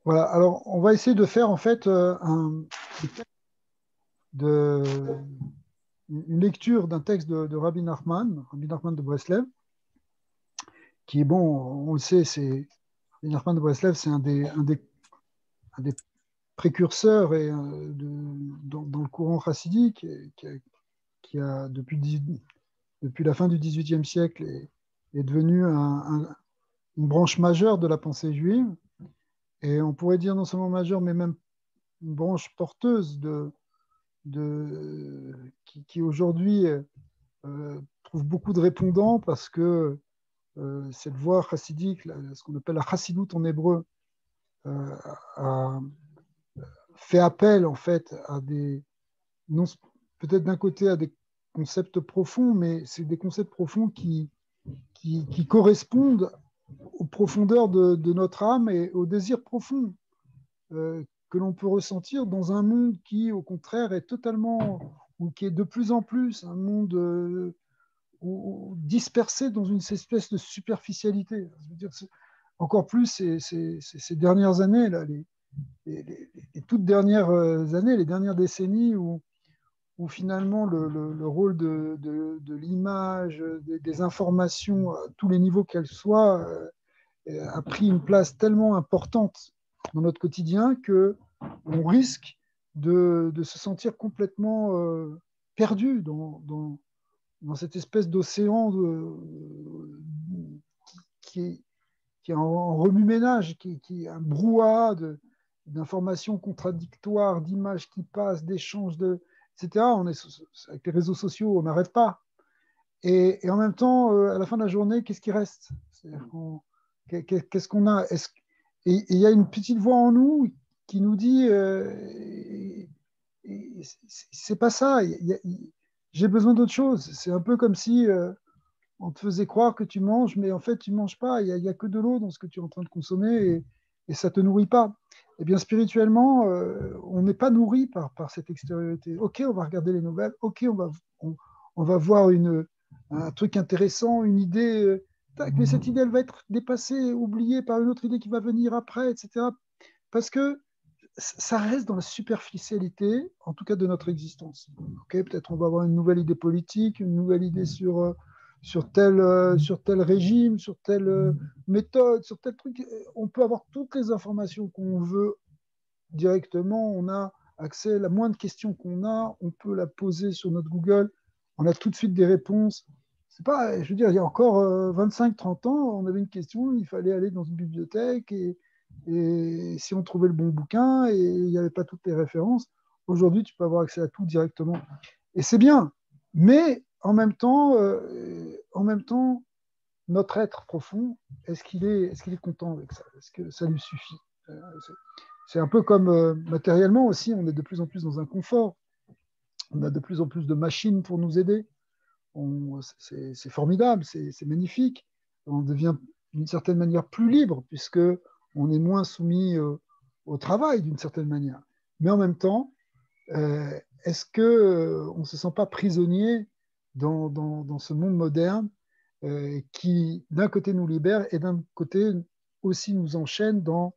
Voilà, alors on va essayer de faire en fait de, une lecture d'un texte de Rabbi Nachman de Breslev, qui est bon, on le sait, Rabbi Nachman de Breslev, c'est un des précurseurs dans le courant chassidique, qui a depuis la fin du XVIIIe siècle est devenu une branche majeure de la pensée juive, et on pourrait dire non seulement majeure, mais même une branche porteuse qui aujourd'hui trouve beaucoup de répondants parce que cette voie chassidique, ce qu'on appelle la chassidoute en hébreu, euh, a fait appel en fait à non, peut-être d'un côté à des concepts profonds, mais c'est des concepts profonds qui correspondent aux profondeurs de notre âme et aux désirs profonds que l'on peut ressentir dans un monde qui, au contraire, est totalement, ou qui est de plus en plus un monde dispersé dans une espèce de superficialité. Je veux dire, encore plus ces dernières années, là, les toutes dernières années, les dernières décennies où finalement le rôle de l'image, des informations, à tous les niveaux qu'elles soient, a pris une place tellement importante dans notre quotidien que on risque de se sentir complètement perdu dans cette espèce d'océan qui est, qui est en remue-ménage, qui est un brouhaha d'informations contradictoires, d'images qui passent, d'échanges, etc. Avec les réseaux sociaux, on n'arrête pas. Et en même temps, à la fin de la journée, qu'est-ce qui reste? Qu'est-ce qu'on a? Et il y a une petite voix en nous qui nous dit c'est pas ça, j'ai besoin d'autre chose. C'est un peu comme si on te faisait croire que tu manges, mais en fait, tu ne manges pas. Il y a que de l'eau dans ce que tu es en train de consommer et ça ne te nourrit pas. Eh bien, spirituellement, on n'est pas nourri par cette extériorité. Ok, on va regarder les nouvelles. Ok, on va voir un truc intéressant, une idée. Mais cette idée, elle va être dépassée, oubliée par une autre idée qui va venir après, etc. Parce que ça reste dans la superficialité, en tout cas de notre existence. Okay, peut-être on va avoir une nouvelle idée politique, une nouvelle idée sur tel régime, sur telle méthode, sur tel truc. On peut avoir toutes les informations qu'on veut directement. On a accès, la moindre question qu'on a, on peut la poser sur notre Google. On a tout de suite des réponses. C'est pas, je veux dire, il y a encore 25-30 ans, on avait une question, il fallait aller dans une bibliothèque et si on trouvait le bon bouquin et il n'y avait pas toutes les références, aujourd'hui, tu peux avoir accès à tout directement. Et c'est bien, mais en même temps, notre être profond, est-ce qu'il est content avec ça? Est-ce que ça lui suffit? C'est un peu comme matériellement aussi, on est de plus en plus dans un confort. On a de plus en plus de machines pour nous aider. C'est formidable, c'est magnifique. On devient d'une certaine manière plus libre puisque on est moins soumis au travail d'une certaine manière. Mais en même temps, est-ce que on ne se sent pas prisonnier dans ce monde moderne qui d'un côté nous libère et d'un côté aussi nous enchaîne dans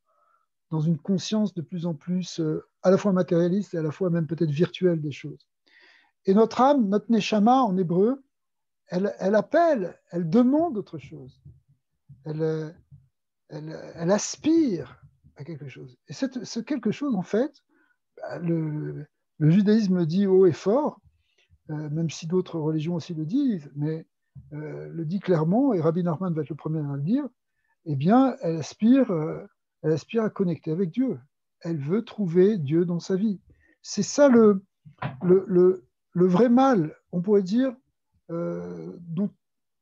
une conscience de plus en plus à la fois matérialiste et à la fois même peut-être virtuelle des choses. Et notre âme, notre neshama en hébreu, elle appelle, elle demande autre chose. Elle, elle aspire à quelque chose. Et ce quelque chose, en fait, le judaïsme le dit haut et fort, même si d'autres religions aussi le disent, mais le dit clairement, et Rabbi Nachman va être le premier à le dire, eh bien, elle aspire à connecter avec Dieu. Elle veut trouver Dieu dans sa vie. C'est ça le, le, le vrai mal, on pourrait dire, dont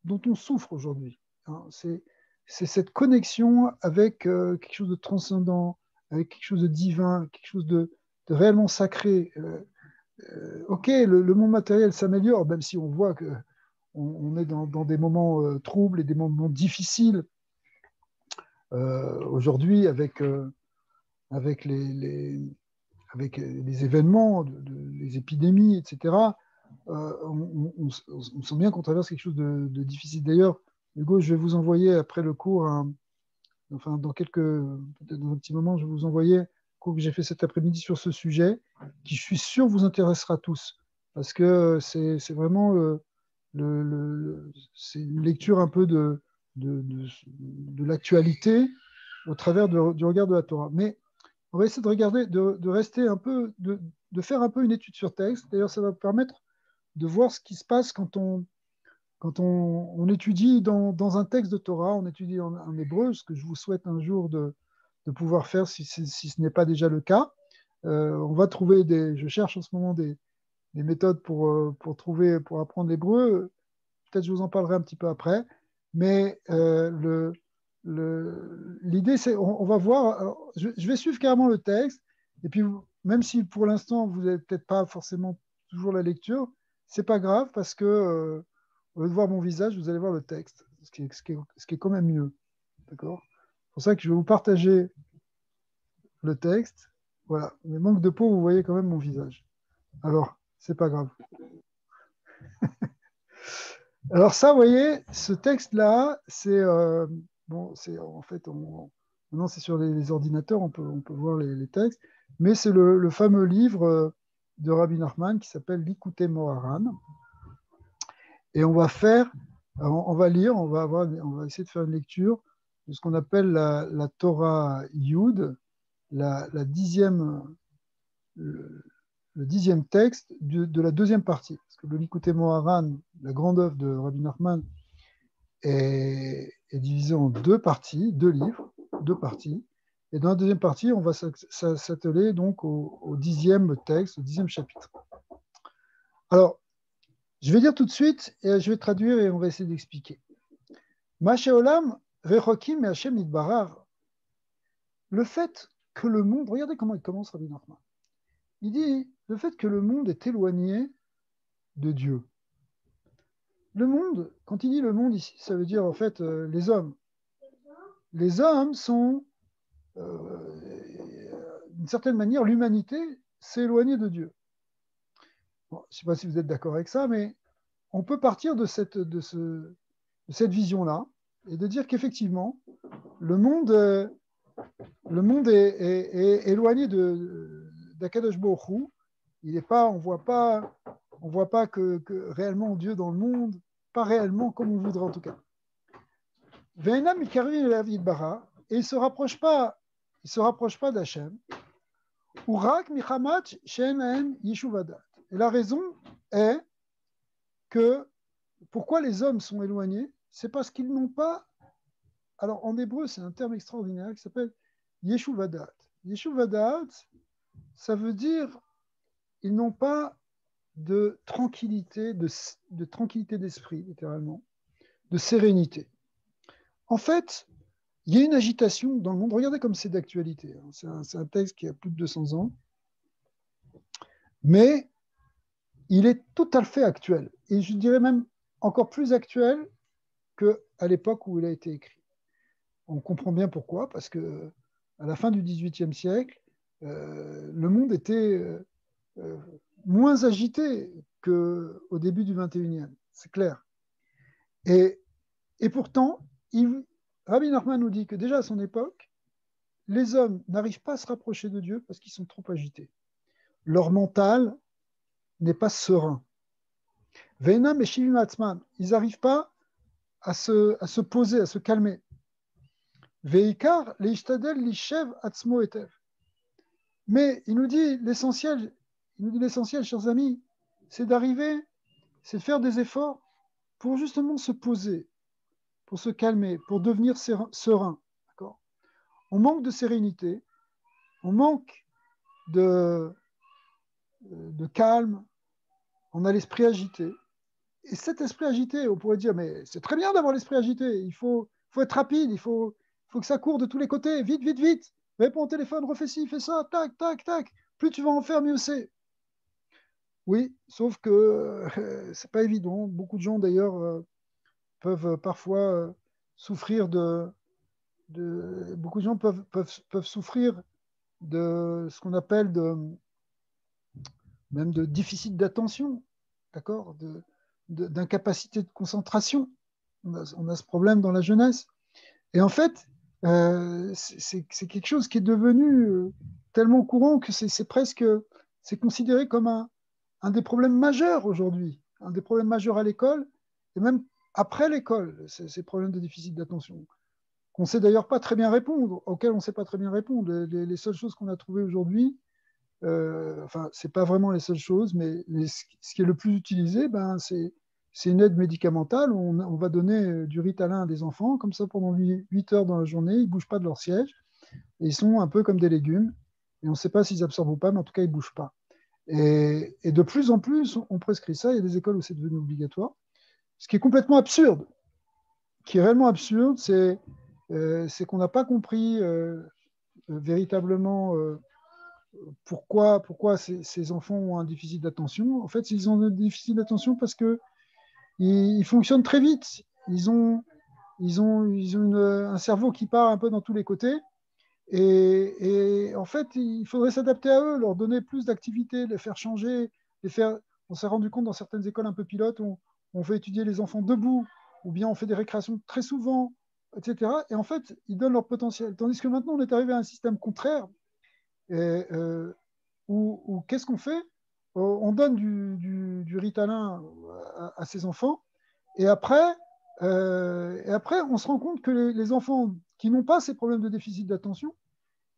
on souffre aujourd'hui. Hein. C'est cette connexion avec quelque chose de transcendant, avec quelque chose de divin, quelque chose de réellement sacré. Ok, le monde matériel s'améliore, même si on voit que on est dans des moments troubles et des moments difficiles aujourd'hui avec avec les événements, les épidémies, etc. On sent bien qu'on traverse quelque chose de difficile. D'ailleurs, Hugo, je vais vous envoyer après le cours enfin dans peut-être dans un petit moment, je vais vous envoyer un cours que j'ai fait cet après-midi sur ce sujet, qui je suis sûr vous intéressera tous, parce que c'est vraiment c'est une lecture un peu de l'actualité au travers du regard de la Torah. Mais on va essayer de regarder, de rester un peu, de faire un peu une étude sur texte. D'ailleurs, ça va permettre de voir ce qui se passe quand on étudie dans un texte de Torah, on étudie en hébreu, ce que je vous souhaite un jour de pouvoir faire si ce n'est pas déjà le cas. On va trouver je cherche en ce moment des méthodes pour apprendre l'hébreu. Peut-être je vous en parlerai un petit peu après. Mais l'idée, c'est, on va voir, alors, je vais suivre carrément le texte, et puis même si pour l'instant, vous n'avez peut-être pas forcément toujours la lecture, c'est pas grave, parce que au lieu de voir mon visage, vous allez voir le texte, ce qui est quand même mieux. D'accord? C'est pour ça que je vais vous partager le texte. Voilà. Mais manque de peau, vous voyez quand même mon visage. Alors, c'est pas grave. Alors ça, vous voyez, ce texte-là, bon, c'est en fait, maintenant c'est sur les ordinateurs, on peut voir les textes, mais c'est le fameux livre de Rabbi Nachman qui s'appelle Likutei Moharan. Et on va lire, on va essayer de faire une lecture de ce qu'on appelle la Torah Yud, la dixième, le 10e texte de la deuxième partie. Parce que le Likutei Moharan, la grande œuvre de Rabbi Nachman, est divisé en deux parties, deux livres, deux parties. Et dans la deuxième partie, on va s'atteler donc au 10e texte, au 10e chapitre. Alors, je vais dire tout de suite, et je vais traduire et on va essayer d'expliquer. Mashéolam, Rechokim et Hashem Idbarar, le fait que le monde, regardez comment il commence Rabbi Nachman. Il dit, le fait que le monde est éloigné de Dieu. Le monde, quand il dit le monde ici, ça veut dire en fait les hommes. Les hommes sont, d'une certaine manière, l'humanité s'est éloignée de Dieu. Bon, je ne sais pas si vous êtes d'accord avec ça, mais on peut partir de cette vision-là et de dire qu'effectivement, le monde est éloigné d'Akadosh Baruch Hu. Il est pas, on voit pas que réellement Dieu dans le monde, pas réellement comme on voudrait en tout cas. Et il se rapproche pas d'Hachem. Et la raison est que pourquoi les hommes sont éloignés, c'est parce qu'ils n'ont pas. Alors en hébreu, c'est un terme extraordinaire qui s'appelle Yeshuvadat. Yeshuvadat, ça veut dire ils n'ont pas de tranquillité, de tranquillité d'esprit, littéralement, de sérénité. En fait, il y a une agitation dans le monde. Regardez comme c'est d'actualité. C'est un texte qui a plus de 200 ans. Mais il est tout à fait actuel. Et je dirais même encore plus actuel qu'à l'époque où il a été écrit. On comprend bien pourquoi, parce que à la fin du XVIIIe siècle, le monde était moins agité qu'au début du XXIe. C'est clair. Et pourtant, Rabbi Nachman nous dit que déjà à son époque, les hommes n'arrivent pas à se rapprocher de Dieu parce qu'ils sont trop agités. Leur mental n'est pas serein. Ve'enam eshivim atzman, ils n'arrivent pas à se poser, à se calmer. Ve'ikar leishtadel lishev atzmo etev. Mais il nous dit l'essentiel, chers amis, c'est de faire des efforts pour justement se poser, pour se calmer, pour devenir serein. D'accord ? On manque de sérénité, on manque de calme, on a l'esprit agité. Et cet esprit agité, on pourrait dire, mais c'est très bien d'avoir l'esprit agité, il faut être rapide, il faut que ça court de tous les côtés, vite, vite, vite, réponds au téléphone, refais ci, fais ça, tac, tac, tac, plus tu vas en faire, mieux c'est. Oui, sauf que c'est pas évident. Beaucoup de gens d'ailleurs peuvent parfois souffrir beaucoup de gens peuvent souffrir de ce qu'on appelle même de déficit d'attention, d'accord, d'incapacité de concentration. On a ce problème dans la jeunesse. Et en fait, c'est quelque chose qui est devenu tellement courant que c'est considéré comme un des problèmes majeurs aujourd'hui, un des problèmes majeurs à l'école, et même après l'école, ces problèmes de déficit d'attention, qu'on ne sait d'ailleurs pas très bien répondre, auxquels on ne sait pas très bien répondre. Les seules choses qu'on a trouvées aujourd'hui, enfin, ce n'est pas vraiment les seules choses, mais ce qui est le plus utilisé, ben, c'est une aide médicamentale. On va donner du Ritalin à des enfants, comme ça pendant 8 heures dans la journée, ils ne bougent pas de leur siège, et ils sont un peu comme des légumes, et on ne sait pas s'ils absorbent ou pas, mais en tout cas, ils ne bougent pas. Et de plus en plus, on prescrit ça. Il y a des écoles où c'est devenu obligatoire. Ce qui est complètement absurde, qui est réellement absurde, c'est qu'on n'a pas compris véritablement pourquoi ces enfants ont un déficit d'attention. En fait, ils ont un déficit d'attention parce qu'ils fonctionnent très vite. Ils ont un cerveau qui part un peu dans tous les côtés. Et en fait, il faudrait s'adapter à eux, leur donner plus d'activités, les faire changer, les faire. On s'est rendu compte dans certaines écoles un peu pilotes où on fait étudier les enfants debout, ou bien on fait des récréations très souvent, etc. Et en fait, ils donnent leur potentiel. Tandis que maintenant, on est arrivé à un système contraire et, où qu'est-ce qu'on fait? On donne du Ritalin à ces enfants, et après, on se rend compte que les enfants qui n'ont pas ces problèmes de déficit d'attention,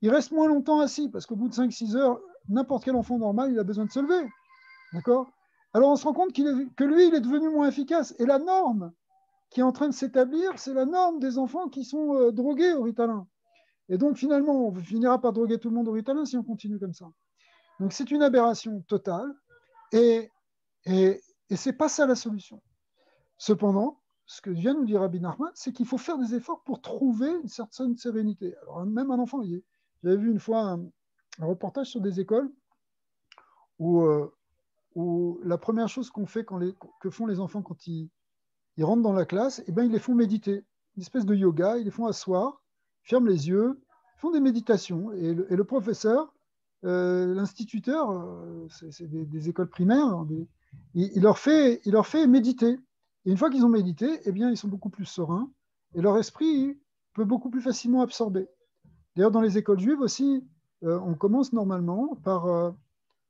ils restent moins longtemps assis, parce qu'au bout de 5-6 heures, n'importe quel enfant normal, il a besoin de se lever. D'accord? Alors on se rend compte que lui, il est devenu moins efficace. Et la norme qui est en train de s'établir, c'est la norme des enfants qui sont drogués au Ritalin. Et donc finalement, on finira par droguer tout le monde au Ritalin si on continue comme ça. Donc c'est une aberration totale, et, et, et ce n'est pas ça la solution. Cependant, ce que vient nous dire Rabbi Nachman, c'est qu'il faut faire des efforts pour trouver une certaine sérénité. Alors même un enfant, j'avais vu une fois un reportage sur des écoles où, où la première chose que font les enfants quand ils rentrent dans la classe, eh ben, ils les font méditer. Une espèce de yoga, ils les font asseoir, ferment les yeux, font des méditations. Et le professeur, l'instituteur, c'est des écoles primaires, il leur fait méditer. Et une fois qu'ils ont médité, eh bien, ils sont beaucoup plus sereins et leur esprit peut beaucoup plus facilement absorber. D'ailleurs, dans les écoles juives aussi, on commence normalement par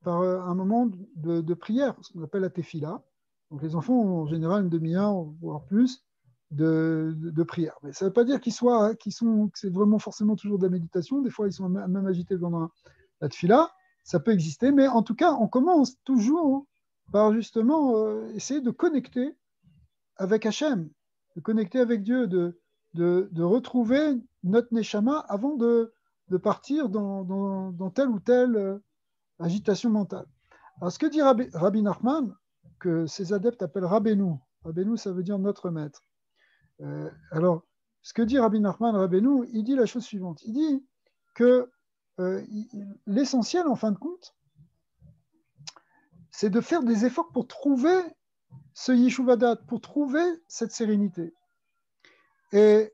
un moment de prière, ce qu'on appelle la tefila. Donc les enfants ont en général une demi-heure, voire plus, de prière. Mais ça ne veut pas dire que c'est vraiment forcément toujours de la méditation. Des fois, ils sont même agités pendant la tefila. Ça peut exister, mais en tout cas, on commence toujours par justement essayer de connecter avec Hachem, de connecter avec Dieu, de retrouver notre neshama avant de partir dans telle ou telle agitation mentale. Alors, ce que dit Rabbi Nachman, que ses adeptes appellent Rabbeinu, Rabbeinu, ça veut dire notre maître. Alors, ce que dit Rabbi Nachman, Rabbeinu, il dit la chose suivante. Il dit que l'essentiel, en fin de compte, c'est de faire des efforts pour trouver ce Yeshuvadat, pour trouver cette sérénité. Et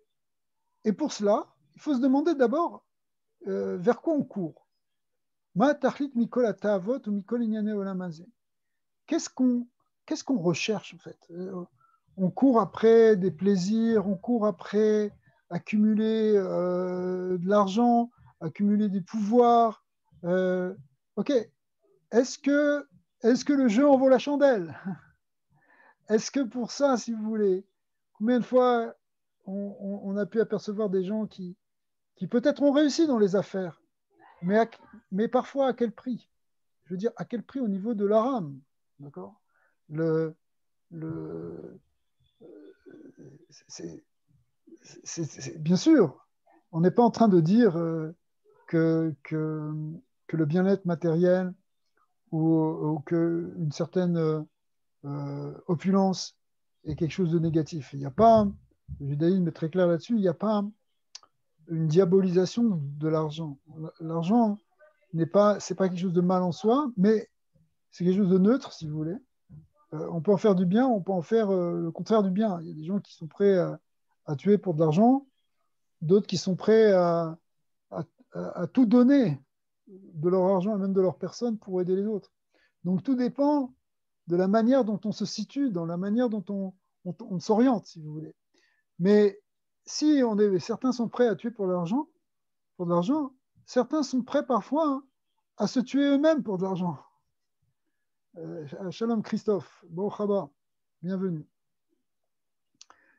pour cela, il faut se demander d'abord vers quoi on court. Ma tachlit mikol atavot ou mikol inyane olamazé. Qu'est-ce qu'on recherche en fait? On court après des plaisirs, on court après accumuler de l'argent, accumuler des pouvoirs. Ok, est-ce que, est-ce que le jeu en vaut la chandelle? Est-ce que pour ça, si vous voulez, combien de fois on a pu apercevoir des gens qui peut-être ont réussi dans les affaires, mais parfois à quel prix? Je veux dire, à quel prix au niveau de leur âme? D'accord? le, le, c'est, bien sûr, on n'est pas en train de dire que le bien-être matériel ou qu'une certaine opulence est quelque chose de négatif. Il n'y a pas, le judaïsme est très clair là-dessus, il n'y a pas une diabolisation de l'argent. L'argent c'est pas quelque chose de mal en soi, mais c'est quelque chose de neutre, si vous voulez. On peut en faire du bien, on peut en faire le contraire du bien. Il y a des gens qui sont prêts à tuer pour de l'argent, d'autres qui sont prêts à, à tout donner de leur argent et même de leur personne pour aider les autres. Donc tout dépend de la manière dont on se situe, dans la manière dont on s'oriente, si vous voulez. Mais si certains sont prêts à tuer pour de l'argent, certains sont prêts parfois hein, à se tuer eux-mêmes pour de l'argent. Shalom Christophe, bon Chaba, bienvenue.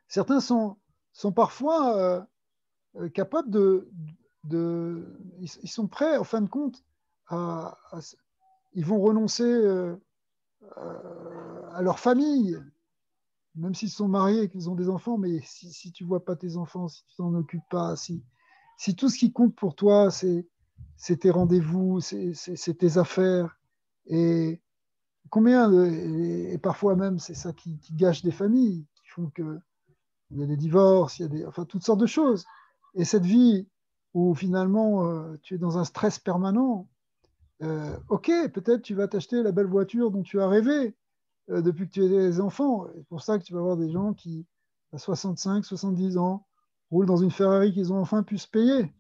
Certains sont parfois capables ils sont prêts, en fin de compte, ils vont renoncer à leur famille, même s'ils sont mariés et qu'ils ont des enfants, mais si tu ne vois pas tes enfants, si tu t'en occupes pas, si tout ce qui compte pour toi, c'est tes rendez-vous, c'est tes affaires, et et parfois même, c'est ça qui gâche des familles, qui font qu'il y a des divorces, enfin, toutes sortes de choses. Et cette vie où finalement, tu es dans un stress permanent, ok, peut-être tu vas t'acheter la belle voiture dont tu as rêvé depuis que tu es des enfants. C'est pour ça que tu vas avoir des gens qui, à 65, 70 ans, roulent dans une Ferrari qu'ils ont enfin pu se payer.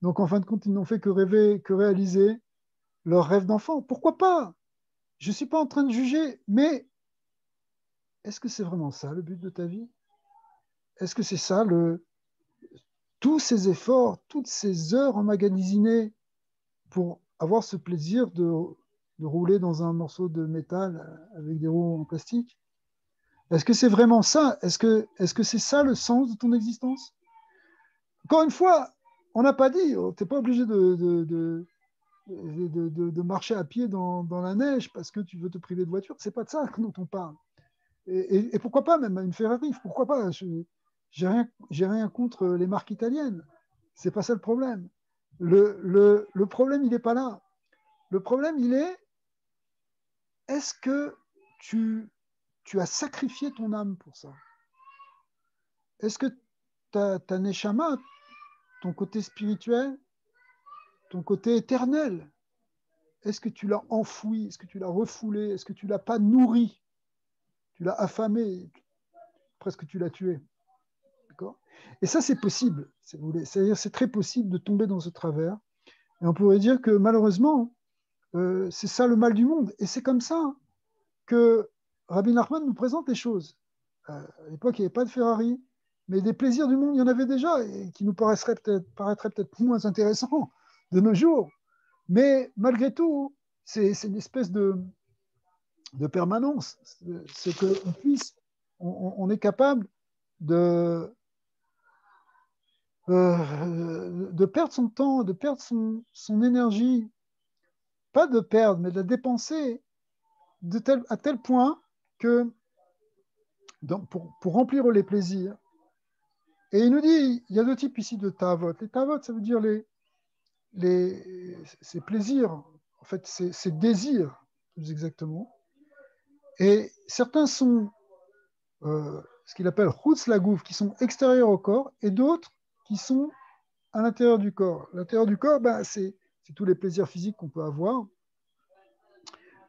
Donc, en fin de compte, ils n'ont fait que rêver, que réaliser leur rêve d'enfant. Pourquoi pas? Je ne suis pas en train de juger, mais est-ce que c'est vraiment ça le but de ta vie? Est-ce que c'est ça tous ces efforts, toutes ces heures emmagasinées pour avoir ce plaisir de rouler dans un morceau de métal avec des roues en plastique? Est-ce que c'est vraiment ça? Est-ce que c'est ça le sens de ton existence? Encore une fois, on n'a pas dit, tu n'es pas obligé de marcher à pied dans la neige parce que tu veux te priver de voiture. C'est pas de ça dont on parle. Et pourquoi pas même une Ferrari? Pourquoi pas? J'ai rien contre les marques italiennes. C'est pas ça le problème. Le problème, il n'est pas là. Le problème, il est-ce que tu as sacrifié ton âme pour ça? Est-ce que ta neshama, ton côté spirituel, ton côté éternel, est-ce que tu l'as enfoui? Est-ce que tu l'as refoulé? Est-ce que tu l'as pas nourri? Tu l'as affamé? Presque tu l'as tué. D'accord? Et ça, c'est possible, si vous voulez. C'est-à-dire, c'est très possible de tomber dans ce travers. Et on pourrait dire que malheureusement, c'est ça le mal du monde. Et c'est comme ça que Rabbi Nachman nous présente les choses. À l'époque, il n'y avait pas de Ferrari, mais des plaisirs du monde, il y en avait déjà, et qui nous paraîtraient peut-être moins intéressants de nos jours. Mais malgré tout, c'est une espèce de permanence. C'est qu'on puisse, on est capable de, de perdre son temps, de perdre son énergie, pas de perdre, mais de la dépenser à tel point que pour remplir les plaisirs. Et il nous dit, il y a deux types ici de tavot. Les tavot, ça veut dire ces plaisirs, en fait, ces désirs, plus exactement. Et certains sont ce qu'il appelle chutz lagouf, qui sont extérieurs au corps, et d'autres qui sont à l'intérieur du corps. L'intérieur du corps, ben, c'est tous les plaisirs physiques qu'on peut avoir.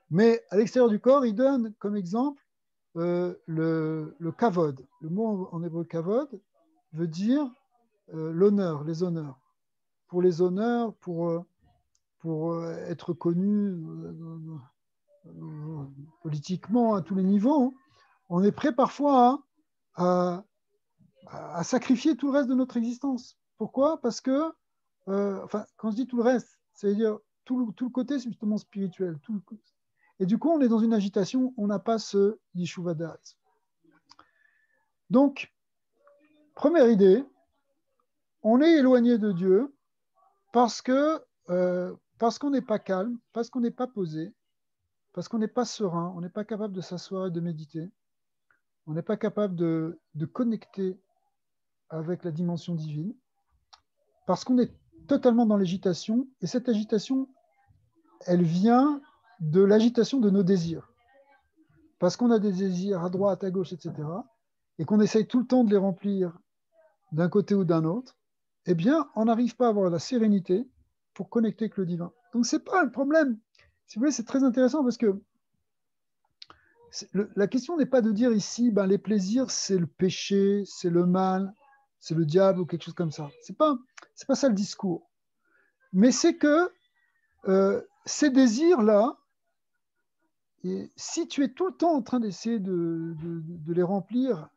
Mais à l'extérieur du corps, il donne comme exemple le kavod. Le mot en hébreu kavod veut dire l'honneur, les honneurs. Pour les honneurs, pour être connu politiquement à tous les niveaux, on est prêt parfois à sacrifier tout le reste de notre existence. Pourquoi? Parce que, enfin, quand je dis tout le reste, c'est-à-dire tout le côté justement spirituel. Et du coup, on est dans une agitation, on n'a pas ce yeshuvadat. Donc, première idée, on est éloigné de Dieu parce qu'on n'est pas calme, parce qu'on n'est pas posé, parce qu'on n'est pas serein, on n'est pas capable de s'asseoir et de méditer, on n'est pas capable de connecter avec la dimension divine, parce qu'on est totalement dans l'agitation, et cette agitation, elle vient de l'agitation de nos désirs. Parce qu'on a des désirs à droite, à gauche, etc., et qu'on essaye tout le temps de les remplir d'un côté ou d'un autre, eh bien, on n'arrive pas à avoir la sérénité pour connecter avec le divin. Donc, ce n'est pas le problème. Si vous voulez, c'est très intéressant parce que la question n'est pas de dire ici, ben, les plaisirs, c'est le péché, c'est le mal, c'est le diable ou quelque chose comme ça. C'est pas ça le discours. Mais c'est que ces désirs-là, et si tu es tout le temps en train d'essayer de les remplir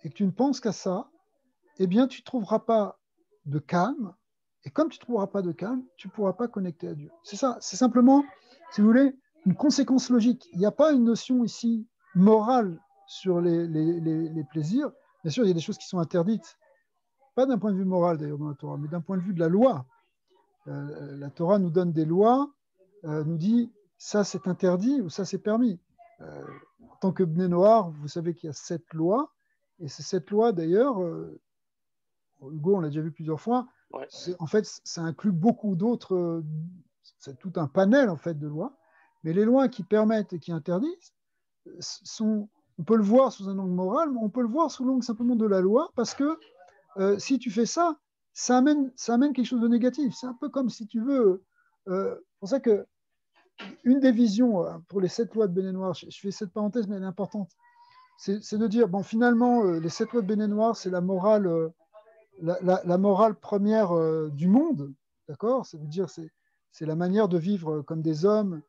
et que tu ne penses qu'à ça, eh bien, tu ne trouveras pas de calme. Et comme tu ne trouveras pas de calme, tu ne pourras pas connecter à Dieu. C'est ça, c'est simplement, si vous voulez, une conséquence logique. Il n'y a pas une notion ici morale sur les plaisirs. Bien sûr, il y a des choses qui sont interdites, pas d'un point de vue moral d'ailleurs dans la Torah, mais d'un point de vue de la loi. La Torah nous donne des lois, nous dit ça c'est interdit ou ça c'est permis. En tant que Bnei Noar, vous savez qu'il y a 7 lois, et ces 7 lois d'ailleurs, Hugo, on l'a déjà vu plusieurs fois, Ouais. en fait, ça inclut beaucoup d'autres, c'est tout un panel en fait de lois, mais les lois qui permettent et qui interdisent sont, on peut le voir sous un angle moral, mais on peut le voir sous l'angle simplement de la loi, parce que si tu fais ça, ça amène quelque chose de négatif. C'est un peu comme si tu veux. C'est pour ça que une des visions pour les 7 lois de Béné Noir, je fais cette parenthèse, mais elle est importante, c'est de dire, bon, finalement, les 7 lois de Béné Noir, c'est la morale, la morale première du monde, d'accord? Ça veut dire, c'est la manière de vivre comme des hommes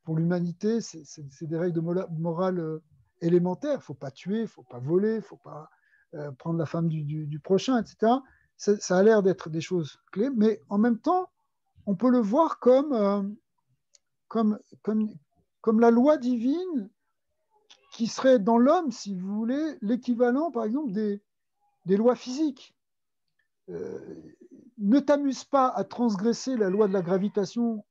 pour l'humanité, c'est des règles de morale élémentaires. Il ne faut pas tuer, il ne faut pas voler, il ne faut pas prendre la femme du prochain, etc. Ça a l'air d'être des choses clés, mais en même temps, on peut le voir comme la loi divine qui serait dans l'homme, si vous voulez, l'équivalent, par exemple, des lois physiques. Ne t'amuse pas à transgresser la loi de la gravitation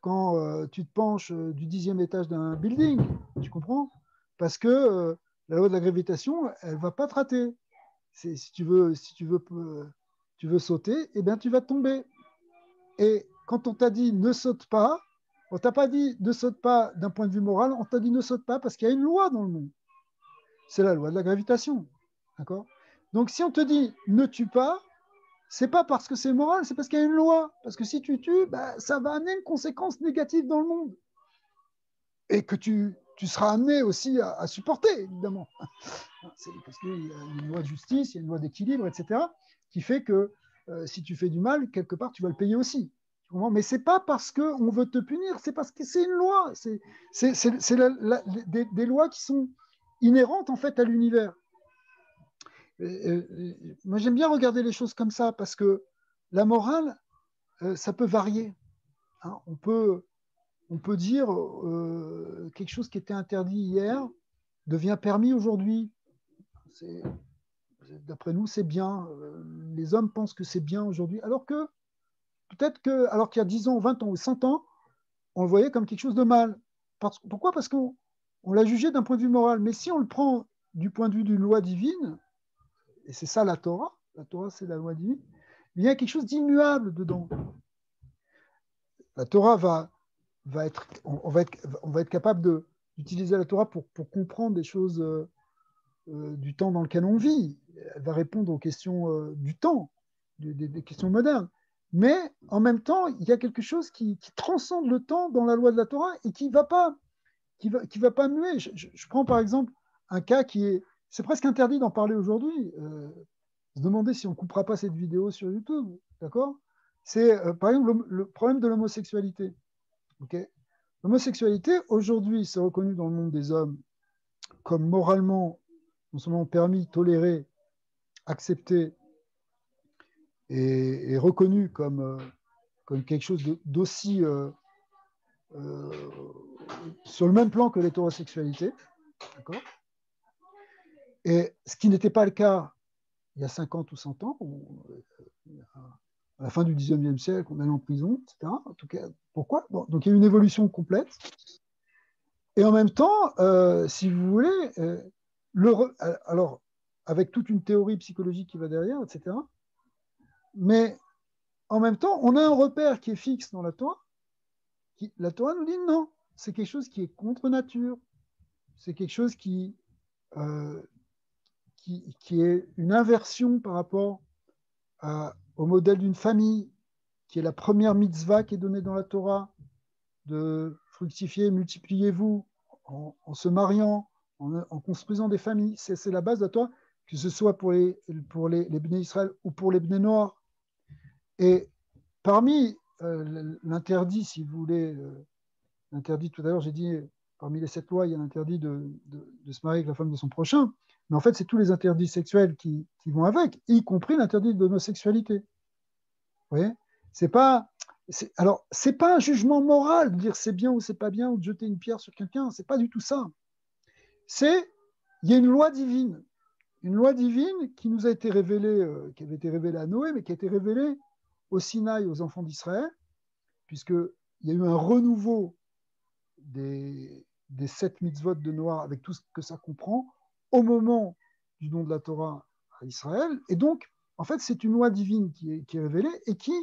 quand tu te penches du 10e étage d'un building, tu comprends? Parce que la loi de la gravitation, elle ne va pas te rater. Si tu veux sauter, eh bien, tu vas tomber. Et quand on t'a dit ne saute pas, on t'a pas dit ne saute pas d'un point de vue moral, on t'a dit ne saute pas parce qu'il y a une loi dans le monde. C'est la loi de la gravitation. D'accord? Donc si on te dit ne tue pas, c'est pas parce que c'est moral, c'est parce qu'il y a une loi. Parce que si tu tues, bah, ça va amener une conséquence négative dans le monde. Et que tu seras amené aussi à supporter, évidemment. C'est parce qu'il y a une loi de justice, il y a une loi d'équilibre, etc., qui fait que si tu fais du mal, quelque part, tu vas le payer aussi. Mais ce n'est pas parce qu'on veut te punir, c'est parce que c'est une loi. C'est des lois qui sont inhérentes, en fait, à l'univers. Moi, j'aime bien regarder les choses comme ça, parce que la morale, ça peut varier. Hein. On peut dire quelque chose qui était interdit hier devient permis aujourd'hui. D'après nous, c'est bien. Les hommes pensent que c'est bien aujourd'hui, alors que peut-être alors qu'il y a 10 ans, 20 ans ou 100 ans, on le voyait comme quelque chose de mal. Pourquoi? Parce qu'on l'a jugé d'un point de vue moral. Mais si on le prend du point de vue d'une loi divine, et c'est ça la Torah c'est la loi divine, il y a quelque chose d'immuable dedans. La Torah va être, on va être capable d'utiliser la Torah pour comprendre des choses du temps dans lequel on vit. Elle va répondre aux questions du temps, des questions modernes. Mais en même temps, il y a quelque chose qui transcende le temps dans la loi de la Torah et qui va pas muer. Je prends par exemple un cas c'est presque interdit d'en parler aujourd'hui. Se demander si on ne coupera pas cette vidéo sur YouTube, d'accord? C'est par exemple le problème de l'homosexualité. Okay. L'homosexualité, aujourd'hui, c'est reconnu dans le monde des hommes comme moralement, non seulement permis, toléré, accepté et reconnu comme quelque chose d'aussi sur le même plan que l'hétérosexualité. D'accord. Et ce qui n'était pas le cas il y a 50 ou 100 ans, à la fin du 19e siècle, on allait en prison, etc. En tout cas, pourquoi? Bon, donc il y a eu une évolution complète. Et en même temps, si vous voulez, alors avec toute une théorie psychologique qui va derrière, etc. Mais en même temps, on a un repère qui est fixe dans la Torah. La Torah nous dit non, c'est quelque chose qui est contre nature. C'est quelque chose qui est une inversion par rapport au modèle d'une famille, qui est la première mitzvah qui est donnée dans la Torah, de fructifier, multipliez-vous en se mariant, en construisant des familles. C'est la base de la Torah, que ce soit pour les Bnei Israël ou pour les Bnei Noar. Et parmi l'interdit, si vous voulez, l'interdit tout à l'heure, j'ai dit, parmi les 7 lois, il y a l'interdit de se marier avec la femme de son prochain. Mais en fait, c'est tous les interdits sexuels qui vont avec, y compris l'interdit de l'homosexualité. Vous voyez? C'est pas, alors, c'est pas un jugement moral de dire c'est bien ou c'est pas bien ou de jeter une pierre sur quelqu'un. C'est pas du tout ça. Il y a une loi divine qui nous a été révélée, qui avait été révélée à Noé, mais qui a été révélée au Sinaï aux enfants d'Israël, puisqu'il y a eu un renouveau des 7 mitzvot de Noah avec tout ce que ça comprend au moment du don de la Torah à Israël. Et donc, en fait, c'est une loi divine qui est révélée et qui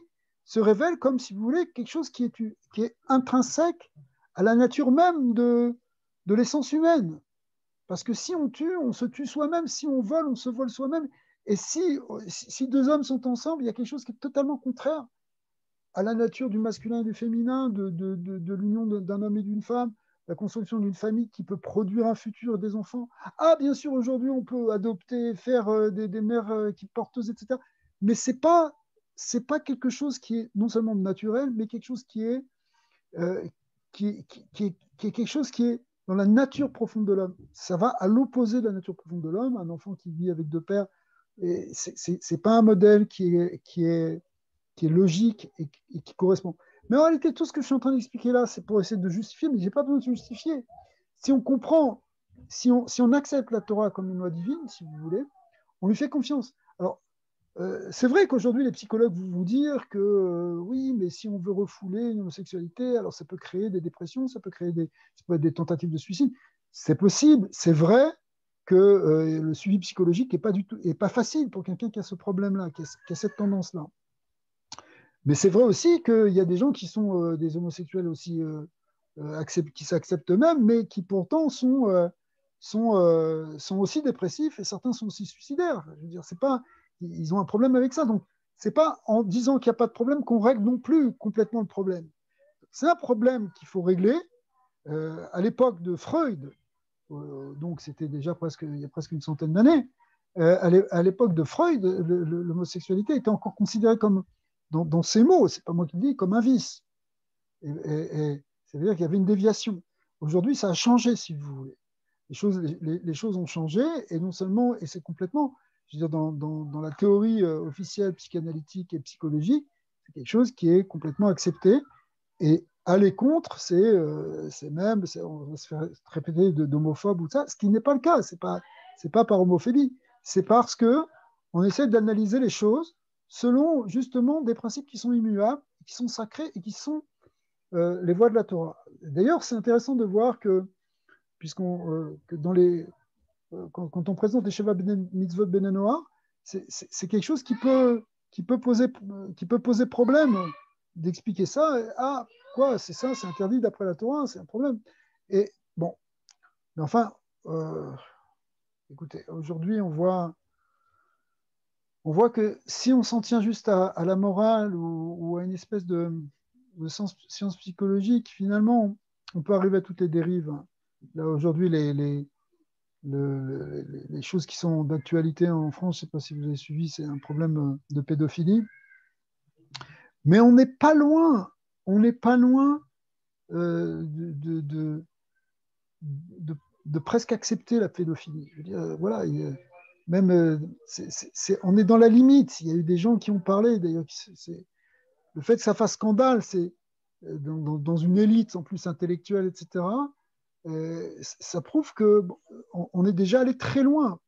se révèle comme, si vous voulez, quelque chose qui est intrinsèque à la nature même de l'essence humaine. Parce que si on tue, on se tue soi-même. Si on vole, on se vole soi-même. Et si deux hommes sont ensemble, il y a quelque chose qui est totalement contraire à la nature du masculin et du féminin, de l'union d'un homme et d'une femme, la construction d'une famille qui peut produire un futur, des enfants. Ah, bien sûr, aujourd'hui, on peut adopter, faire des mères qui porteuses, etc. Mais c'est pas quelque chose qui est non seulement naturel, mais quelque chose euh, qui est quelque chose qui est dans la nature profonde de l'homme. Ça va à l'opposé de la nature profonde de l'homme. Un enfant qui vit avec deux pères, c'est pas un modèle qui est logique et qui correspond. Mais en réalité, tout ce que je suis en train d'expliquer là, c'est pour essayer de justifier, mais je n'ai pas besoin de justifier. Si on comprend, si on accepte la Torah comme une loi divine, si vous voulez, on lui fait confiance. Alors, c'est vrai qu'aujourd'hui, les psychologues vont vous dire que oui, mais si on veut refouler une homosexualité, alors ça peut créer des dépressions, ça peut être des tentatives de suicide. C'est possible, c'est vrai que le suivi psychologique est pas facile pour quelqu'un qui a ce problème-là, qui a cette tendance-là. Mais c'est vrai aussi qu'il y a des gens qui sont des homosexuels aussi, qui s'acceptent eux-mêmes, mais qui pourtant sont aussi dépressifs et certains sont aussi suicidaires. Je veux dire, c'est pas, ils ont un problème avec ça. Donc, c'est pas en disant qu'il n'y a pas de problème qu'on règle non plus complètement le problème. C'est un problème qu'il faut régler. À l'époque de Freud, donc c'était déjà il y a presque une centaine d'années, à l'époque de Freud, l'homosexualité était encore considérée comme, dans ces mots, c'est pas moi qui le dis, comme un vice. Et c'est-à-dire qu'il y avait une déviation. Aujourd'hui, ça a changé, si vous voulez. Les choses ont changé, et non seulement, et c'est complètement, je veux dire, dans la théorie officielle psychanalytique et psychologique, c'est quelque chose qui est complètement accepté. Et aller contre, on va se faire répéter d'homophobe ou ça, ce qui n'est pas le cas. C'est pas par homophobie. C'est parce que on essaie d'analyser les choses selon justement des principes qui sont immuables, qui sont sacrés et qui sont les voies de la Torah. D'ailleurs, c'est intéressant de voir que, que quand on présente les Sheva Mitzvot Ben Noah, c'est quelque chose qui peut poser problème d'expliquer ça. Ah, quoi, c'est ça, c'est interdit d'après la Torah, c'est un problème. Et bon, mais enfin, écoutez, aujourd'hui, on voit que si on s'en tient juste à la morale ou à une espèce de science psychologique, finalement, on peut arriver à toutes les dérives. Là, aujourd'hui, les choses qui sont d'actualité en France, je ne sais pas si vous avez suivi, c'est un problème de pédophilie. Mais on n'est pas loin de presque accepter la pédophilie. Je veux dire, voilà, même, on est dans la limite. Il y a eu des gens qui ont parlé, d'ailleurs, le fait que ça fasse scandale, c'est dans une élite en plus intellectuelle, etc. Ça prouve que on est déjà allé très loin.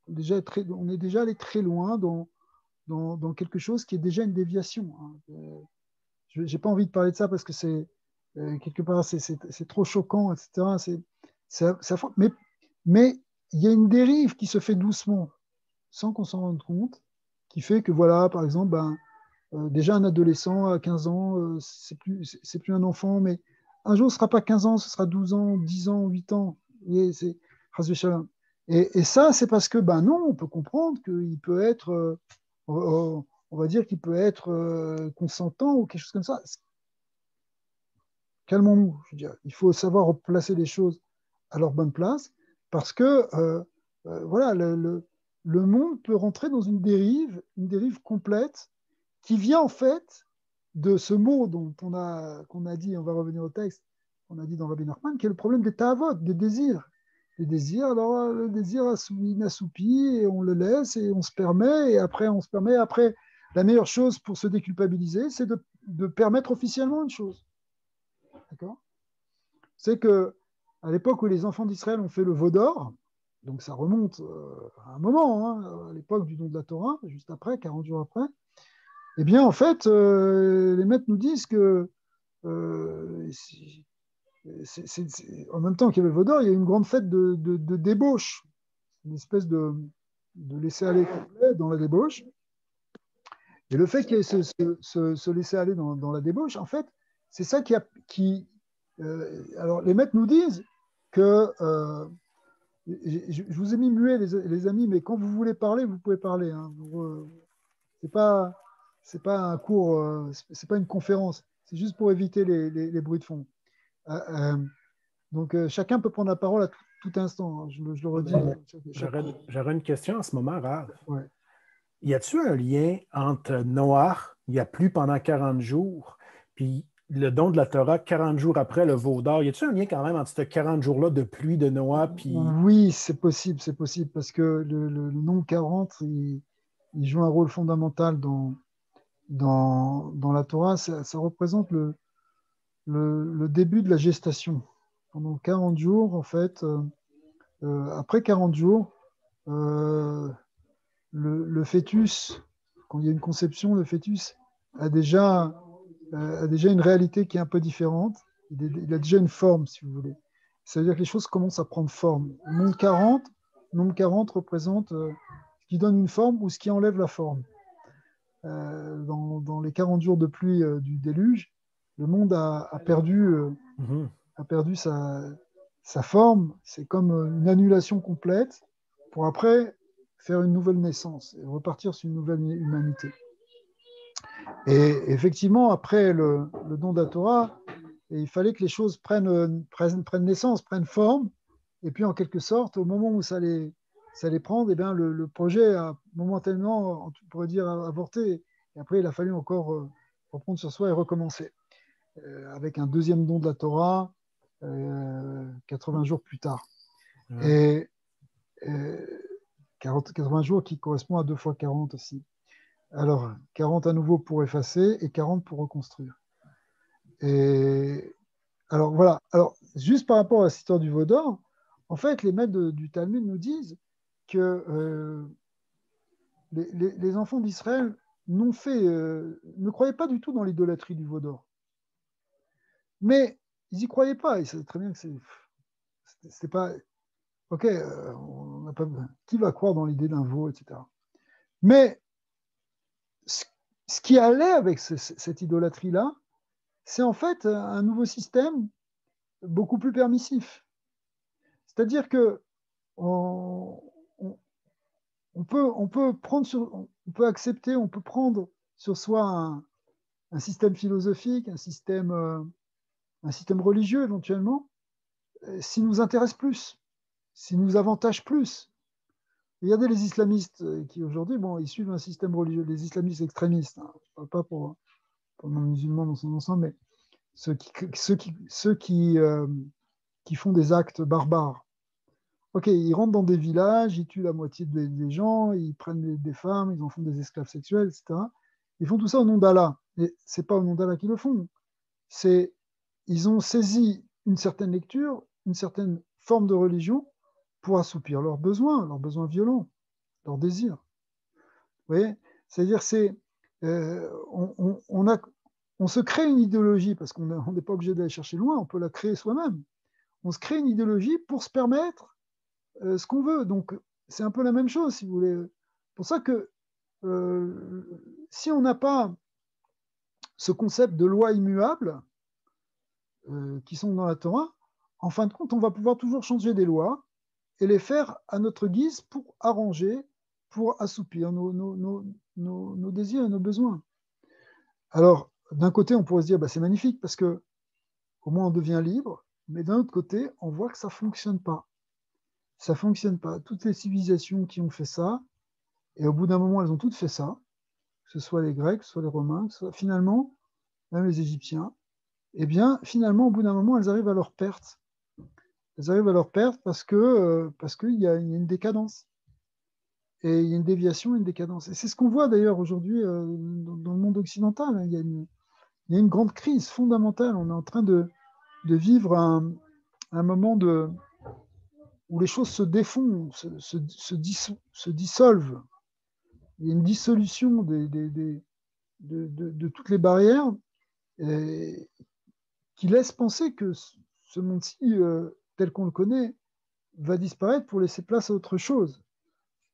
On est déjà allé très loin dans quelque chose qui est déjà une déviation. Je n'ai pas envie de parler de ça parce que quelque part c'est trop choquant, etc. Mais il y a une dérive qui se fait doucement, sans qu'on s'en rende compte, qui fait que voilà, par exemple, déjà un adolescent à 15 ans, c'est plus un enfant, mais un jour ce ne sera pas 15 ans, ce sera 12 ans, 10 ans, 8 ans. Et c'est et ça, c'est parce que, non, on peut comprendre qu'il peut être, on va dire qu'il peut être consentant ou quelque chose comme ça. Calmons-nous, je veux dire. Il faut savoir placer les choses à leur bonne place parce que, voilà, le monde peut rentrer dans une dérive complète qui vient en fait de ce mot qu'on a dit, on va revenir au texte, qu'on a dit dans Rabbi Nachman, qui est le problème des ta'avot, des désirs. les désirs. Alors, le désir inassoupi, et on le laisse, et on se permet, et après, on se permet. Après, la meilleure chose pour se déculpabiliser, c'est de permettre officiellement une chose. D'accord? C'est que à l'époque où les enfants d'Israël ont fait le veau d'or, donc ça remonte à un moment, hein, à l'époque du don de la Torah, juste après, 40 jours après, eh bien, en fait, les maîtres nous disent que en même temps qu'il y avait le veau d'or, il y a eu une grande fête de débauche, une espèce de laisser-aller complet dans la débauche. Et le fait qu'il y ait se laisser aller dans la débauche, en fait, c'est ça alors, les maîtres nous disent que je vous ai mis muet, les amis, mais quand vous voulez parler, vous pouvez parler. Hein. C'est pas, c'est pas un cours, c'est pas une conférence. C'est juste pour éviter les bruits de fond. Euh, euh, donc, chacun peut prendre la parole à tout instant. Hein. Je le redis. J'aurais une question en ce moment, Raph. Ouais. Y a-t-il un lien entre Noach, il a plu pendant 40 jours, puis le don de la Torah 40 jours après le veau d'or? Y a-t-il un lien quand même entre ces 40 jours-là de pluie de Noah? Puis... Oui, c'est possible, parce que le nombre 40, il joue un rôle fondamental dans la Torah. Ça représente le début de la gestation. Pendant 40 jours, en fait, après 40 jours, euh, le fœtus, quand il y a une conception, le fœtus a déjà une réalité qui est un peu différente. Il a déjà une forme, si vous voulez. Ça veut dire que les choses commencent à prendre forme. Le nombre 40 représente ce qui donne une forme ou ce qui enlève la forme. Dans les 40 jours de pluie du déluge, le monde a perdu sa forme. C'est comme une annulation complète pour après faire une nouvelle naissance et repartir sur une nouvelle humanité. Et effectivement, après le don de la Torah, il fallait que les choses prennent naissance, prennent forme. Et puis, en quelque sorte, au moment où ça allait prendre, eh bien, le projet a momentanément, on pourrait dire, avorté. Et après, il a fallu encore reprendre sur soi et recommencer. Avec un deuxième don de la Torah, 80 jours plus tard. Et 80 jours qui correspond à 2 fois 40 aussi. Alors, 40 à nouveau pour effacer et 40 pour reconstruire. Et alors, voilà. Alors, juste par rapport à cette histoire du veau d'or, en fait, les maîtres du Talmud nous disent que les enfants d'Israël ne croyaient pas du tout dans l'idolâtrie du veau d'or. Mais ils n'y croyaient pas. Ils savaient très bien que c'était pas. Ok, on n'a pas, qui va croire dans l'idée d'un veau, etc. Mais ce qui allait avec cette idolâtrie-là, c'est en fait un nouveau système beaucoup plus permissif. C'est-à-dire que on peut accepter, on peut prendre sur soi un système philosophique, un système religieux éventuellement, s'il nous intéresse plus, s'il nous avantage plus. Regardez les islamistes qui aujourd'hui, bon, ils suivent un système religieux, les islamistes extrémistes. Hein. Je ne parle pas pour le monde musulman dans son ensemble, mais ceux qui font des actes barbares. Ok, ils rentrent dans des villages, ils tuent la moitié des gens, ils prennent des femmes, ils en font des esclaves sexuels, etc. Ils font tout ça au nom d'Allah. Et c'est pas au nom d'Allah qu'ils le font. Ils ont saisi une certaine lecture, une certaine forme de religion pour assoupir leurs besoins violents, leurs désirs. Vous voyez? C'est-à-dire, on se crée une idéologie, parce qu'on n'est pas obligé d'aller chercher loin, on peut la créer soi-même. On se crée une idéologie pour se permettre ce qu'on veut. Donc, c'est un peu la même chose, si vous voulez. C'est pour ça que si on n'a pas ce concept de loi immuable qui sont dans la Torah, en fin de compte, on va pouvoir toujours changer des lois et les faire à notre guise pour arranger, pour assoupir nos désirs et nos besoins. Alors, d'un côté, on pourrait se dire, bah, c'est magnifique parce que au moins on devient libre, mais d'un autre côté, on voit que ça ne fonctionne pas. Ça ne fonctionne pas. Toutes les civilisations qui ont fait ça, et au bout d'un moment, elles ont toutes fait ça, que ce soit les Grecs, que ce soit les Romains, que ce soit finalement, même les Égyptiens, eh bien, finalement, au bout d'un moment, elles arrivent à leur perte. elles arrivent à leur perte parce qu'il y a une décadence. Et il y a une déviation, une décadence. Et c'est ce qu'on voit d'ailleurs aujourd'hui dans le monde occidental. Hein. Il y a une grande crise fondamentale. On est en train de vivre un moment où les choses se défont, se dissolvent. Il y a une dissolution de toutes les barrières qui laisse penser que ce monde-ci, tel qu'on le connaît, va disparaître pour laisser place à autre chose.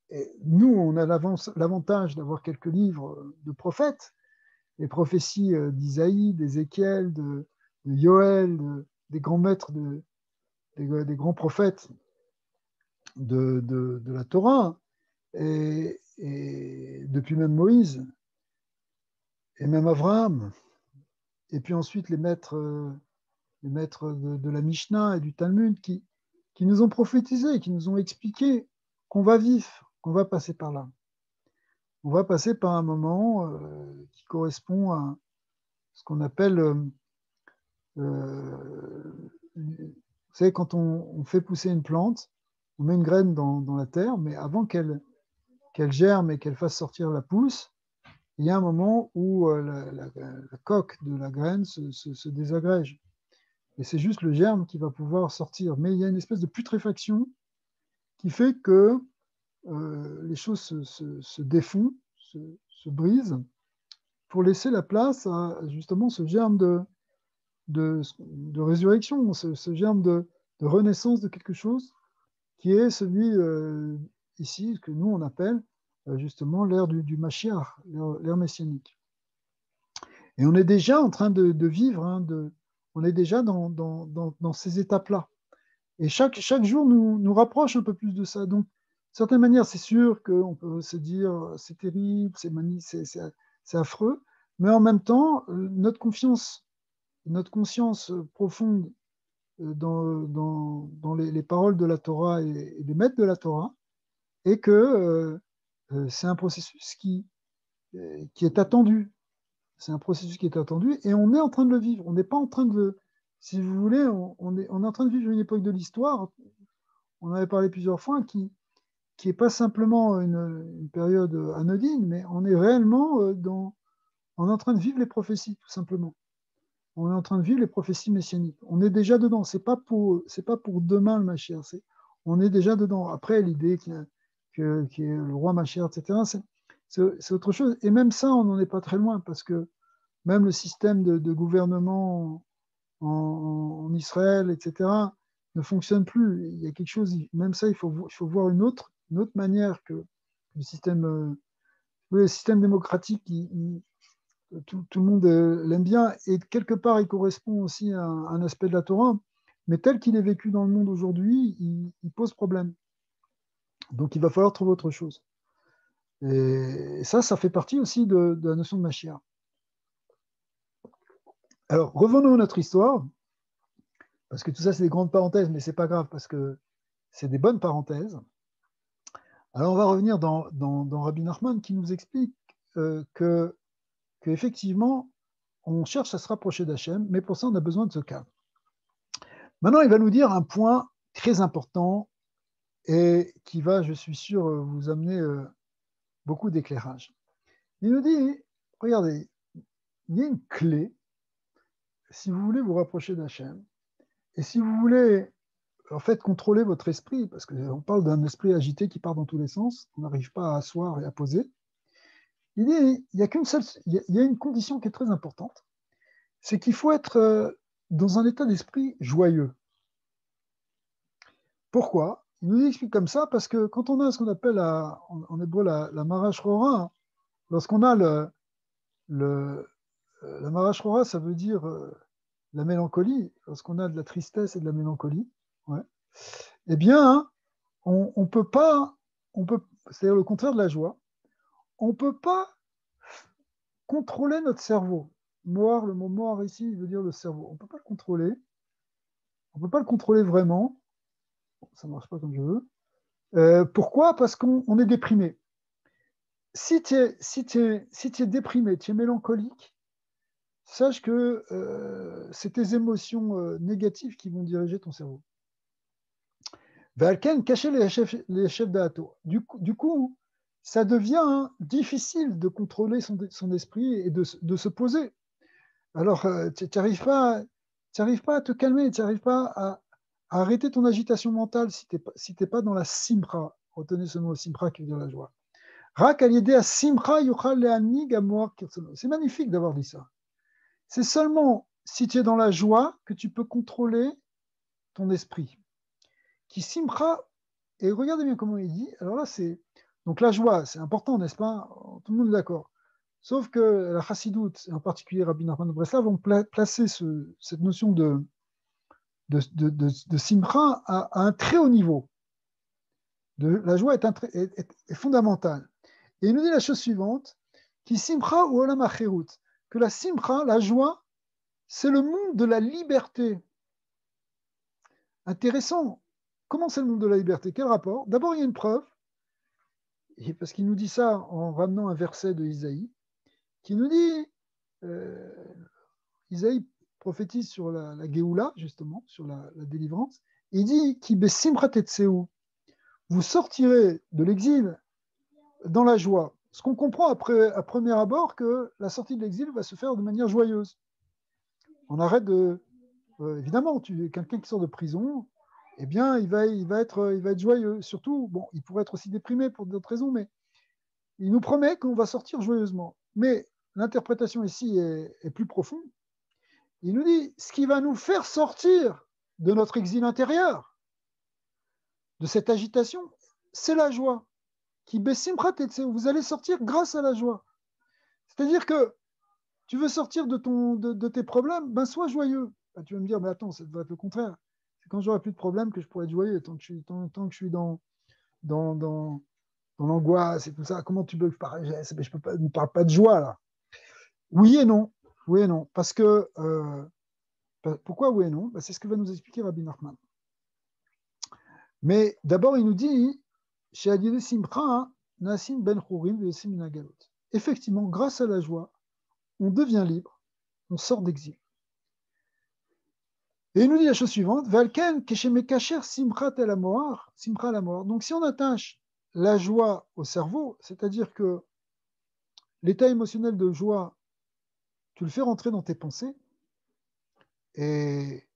Et nous, on a l'avantage d'avoir quelques livres de prophètes, les prophéties d'Isaïe, d'Ézéchiel, de Yoël, des grands maîtres, des grands prophètes de la Torah, et depuis même Moïse, et même Abraham, et puis ensuite les maîtres de la Mishnah et du Talmud qui nous ont prophétisé, qui nous ont expliqué qu'on va vivre, qu'on va passer par là. On va passer par un moment qui correspond à ce qu'on appelle, vous savez, quand on fait pousser une plante, on met une graine dans la terre, mais avant qu'elle germe et qu'elle fasse sortir la pousse, il y a un moment où la coque de la graine se désagrège. Et c'est juste le germe qui va pouvoir sortir. Mais il y a une espèce de putréfaction qui fait que les choses se défont, se brisent, pour laisser la place à justement ce germe de résurrection, ce germe de renaissance de quelque chose qui est celui ici, que nous on appelle justement l'ère du Mashiach, l'ère messianique. Et on est déjà en train de vivre, hein, on est déjà dans ces étapes-là. Et chaque jour nous rapproche un peu plus de ça. Donc, de certaine manière, c'est sûr qu'on peut se dire c'est terrible, c'est affreux, mais en même temps, notre conscience profonde dans les paroles de la Torah et des maîtres de la Torah est que c'est un processus qui est attendu. C'est un processus qui est attendu et on est en train de le vivre. On n'est pas en train de, si vous voulez, on est en train de vivre une époque de l'histoire, on en avait parlé plusieurs fois, qui n'est pas simplement une période anodine, mais on est réellement on est en train de vivre les prophéties, tout simplement. On est en train de vivre les prophéties messianiques. On est déjà dedans. C'est pas pour demain le Mashiach. On est déjà dedans. Après, l'idée qui est le roi Mashiach, etc., c'est autre chose. Et même ça, on n'en est pas très loin, parce que même le système de gouvernement en Israël, etc., ne fonctionne plus. Il y a quelque chose, même ça, il faut voir une autre manière que le système démocratique. Tout le monde l'aime bien, et quelque part, il correspond aussi à un aspect de la Torah, mais tel qu'il est vécu dans le monde aujourd'hui, il pose problème. Donc, il va falloir trouver autre chose. Et ça fait partie aussi de la notion de Mashiach. Alors, revenons à notre histoire, parce que tout ça, c'est des grandes parenthèses, mais c'est pas grave, parce que c'est des bonnes parenthèses. Alors, on va revenir dans Rabbi Nachman, qui nous explique qu'effectivement, on cherche à se rapprocher d'Hachem, mais pour ça, on a besoin de ce cadre. Maintenant, il va nous dire un point très important et qui va, je suis sûr, vous amener beaucoup d'éclairage. Il nous dit, regardez, il y a une clé si vous voulez vous rapprocher d'Hachem et si vous voulez en fait contrôler votre esprit, parce qu'on parle d'un esprit agité qui part dans tous les sens, on n'arrive pas à asseoir et à poser. Il dit, il y a une condition qui est très importante, c'est qu'il faut être dans un état d'esprit joyeux. Pourquoi? Il nous explique comme ça parce que quand on a ce qu'on appelle en hébreu la marash rora, lorsqu'on a la marash rora, ça veut dire la mélancolie, lorsqu'on a de la tristesse et de la mélancolie, ouais, eh bien, on peut pas, c'est-à-dire le contraire de la joie, on ne peut pas contrôler notre cerveau. Moire, le mot moire ici, il veut dire le cerveau. On ne peut pas le contrôler. On ne peut pas le contrôler vraiment. Ça ne marche pas comme je veux. Pourquoi? Parce qu'on est déprimé. Si tu es déprimé, tu es mélancolique, sache que c'est tes émotions négatives qui vont diriger ton cerveau. Valken cachait les chefs d'Ato. Du coup, ça devient difficile de contrôler son esprit et de se poser. Alors, tu n'arrives pas à te calmer, tu n'arrives pas à arrêter ton agitation mentale si tu n'es pas dans la simra. Retenez ce mot simra qui veut dire la joie. Rak al à simra yochal le'ani gamor kirtsono. C'est magnifique d'avoir dit ça. C'est seulement si tu es dans la joie que tu peux contrôler ton esprit. Qui simra, et regardez bien comment il dit, alors là c'est, donc la joie, c'est important, n'est-ce pas? Tout le monde est d'accord. Sauf que la chassidoute, et en particulier Rabbi Nachman de Breslav, vont placer cette notion de simra à un très haut niveau. La joie est fondamentale. Et il nous dit la chose suivante, qui simra ou olam acherut, que la simra, la joie, c'est le monde de la liberté. Intéressant. Comment c'est le monde de la liberté? Quel rapport? D'abord, il y a une preuve, parce qu'il nous dit ça en ramenant un verset de Isaïe, qui nous dit, Isaïe prophétise sur la Géoula, justement, sur la délivrance. Il dit, Ki besimra tetseu, vous sortirez de l'exil dans la joie. Ce qu'on comprend à premier abord, que la sortie de l'exil va se faire de manière joyeuse. On arrête de... évidemment, quelqu'un qui sort de prison, eh bien, il va être joyeux. Surtout, bon, il pourrait être aussi déprimé pour d'autres raisons, mais il nous promet qu'on va sortir joyeusement. Mais l'interprétation ici est plus profonde. Il nous dit, ce qui va nous faire sortir de notre exil intérieur, de cette agitation, c'est la joie. Qui besimra tetseu, vous allez sortir grâce à la joie. C'est-à-dire que tu veux sortir de tes problèmes, ben sois joyeux. Ben, tu vas me dire, mais attends, ça devrait être le contraire. C'est quand j'aurai plus de problèmes que je pourrai être joyeux, tant que je suis dans l'angoisse et tout ça. Comment tu veux que je parle? Je peux pas, ne parle pas de joie là. Oui et non. Oui et non. Parce que pourquoi oui et non? Ben, c'est ce que va nous expliquer Rabbi Nachman. Mais d'abord, il nous dit, chez Adil Simcha, Nassim Ben Chourim, effectivement, grâce à la joie, on devient libre, on sort d'exil. Et il nous dit la chose suivante, Valken, Keshemekacher, Simchat el Amoar, Simcha la mort. Donc si on attache la joie au cerveau, c'est-à-dire que l'état émotionnel de joie, tu le fais rentrer dans tes pensées, et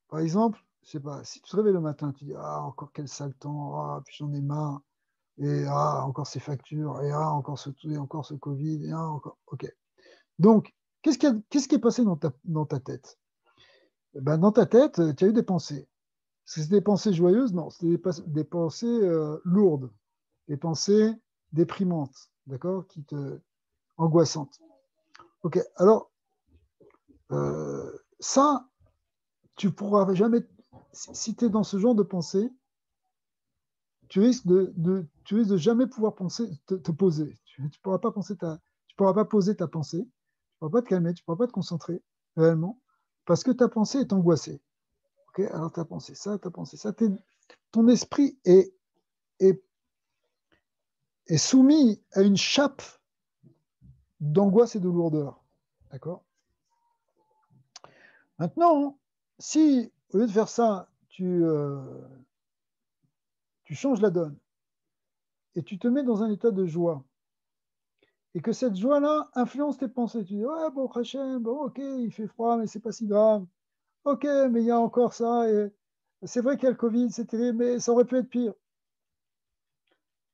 par exemple, je sais pas, si tu te réveilles le matin, tu dis, ah, encore quel sale temps, ah, puis j'en ai marre, et ah, encore ces factures, et ah, encore ce Covid, et ah, encore, ok. Donc, qu'est-ce qui est passé dans ta tête? Ben, dans ta tête, tu as eu des pensées. Est-ce que c'est des pensées joyeuses? Non, c'est des pensées lourdes, des pensées déprimantes, d'accord, angoissantes. Ok, alors, ça, tu pourras jamais, si tu es dans ce genre de pensée, tu risques de jamais pouvoir te poser. Tu pourras pas tu pourras pas poser ta pensée, tu pourras pas te calmer, tu pourras pas te concentrer réellement, parce que ta pensée est angoissée. Ok, alors tu as pensé ça, ton esprit est soumis à une chape d'angoisse et de lourdeur. D'accord? Maintenant, si au lieu de faire ça, tu changes la donne et tu te mets dans un état de joie, et que cette joie-là influence tes pensées, tu dis, ouais, bon, Hachem, bon, ok, il fait froid, mais c'est pas si grave. Ok, mais il y a encore ça, et c'est vrai qu'il y a le Covid, c'est terrible, mais ça aurait pu être pire.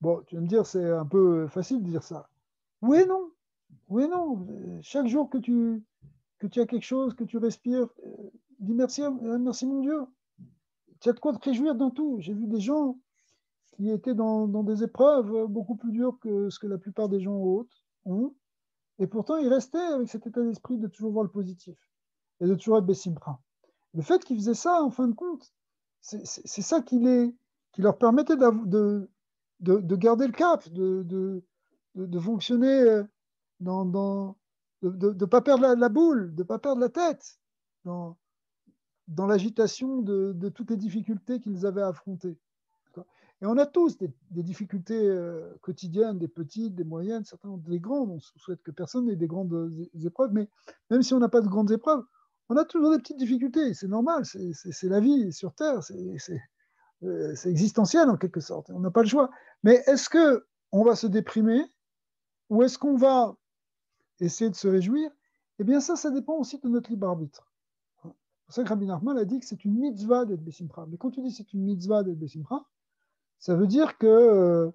Bon, tu vas me dire, c'est un peu facile de dire ça. Oui et non. Oui et non. Chaque jour que tu as quelque chose, que tu respires, dis merci, merci mon Dieu. Tu as de quoi te réjouir dans tout. J'ai vu des gens qui étaient dans des épreuves beaucoup plus dures que ce que la plupart des gens ont. Et pourtant, ils restaient avec cet état d'esprit de toujours voir le positif et de toujours être bessimra. Le fait qu'ils faisaient ça, en fin de compte, c'est ça qui leur permettait de garder le cap, de fonctionner de ne pas perdre la boule, de ne pas perdre la tête dans l'agitation de toutes les difficultés qu'ils avaient affrontées. Et on a tous des difficultés quotidiennes, des petites, des moyennes, certains ont des grandes. On souhaite que personne n'ait des grandes épreuves, mais même si on n'a pas de grandes épreuves, On a toujours des petites difficultés, c'est normal, c'est la vie sur Terre, c'est existentiel en quelque sorte, on n'a pas le choix. Mais est-ce qu'on va se déprimer ou est-ce qu'on va essayer de se réjouir? Eh bien ça dépend aussi de notre libre arbitre. C'est pour ça que Rabbi Nachman a dit que c'est une mitzvah d'être Bessimcha. Mais quand tu dis c'est une mitzvah d'être Bessimcha, ça veut dire que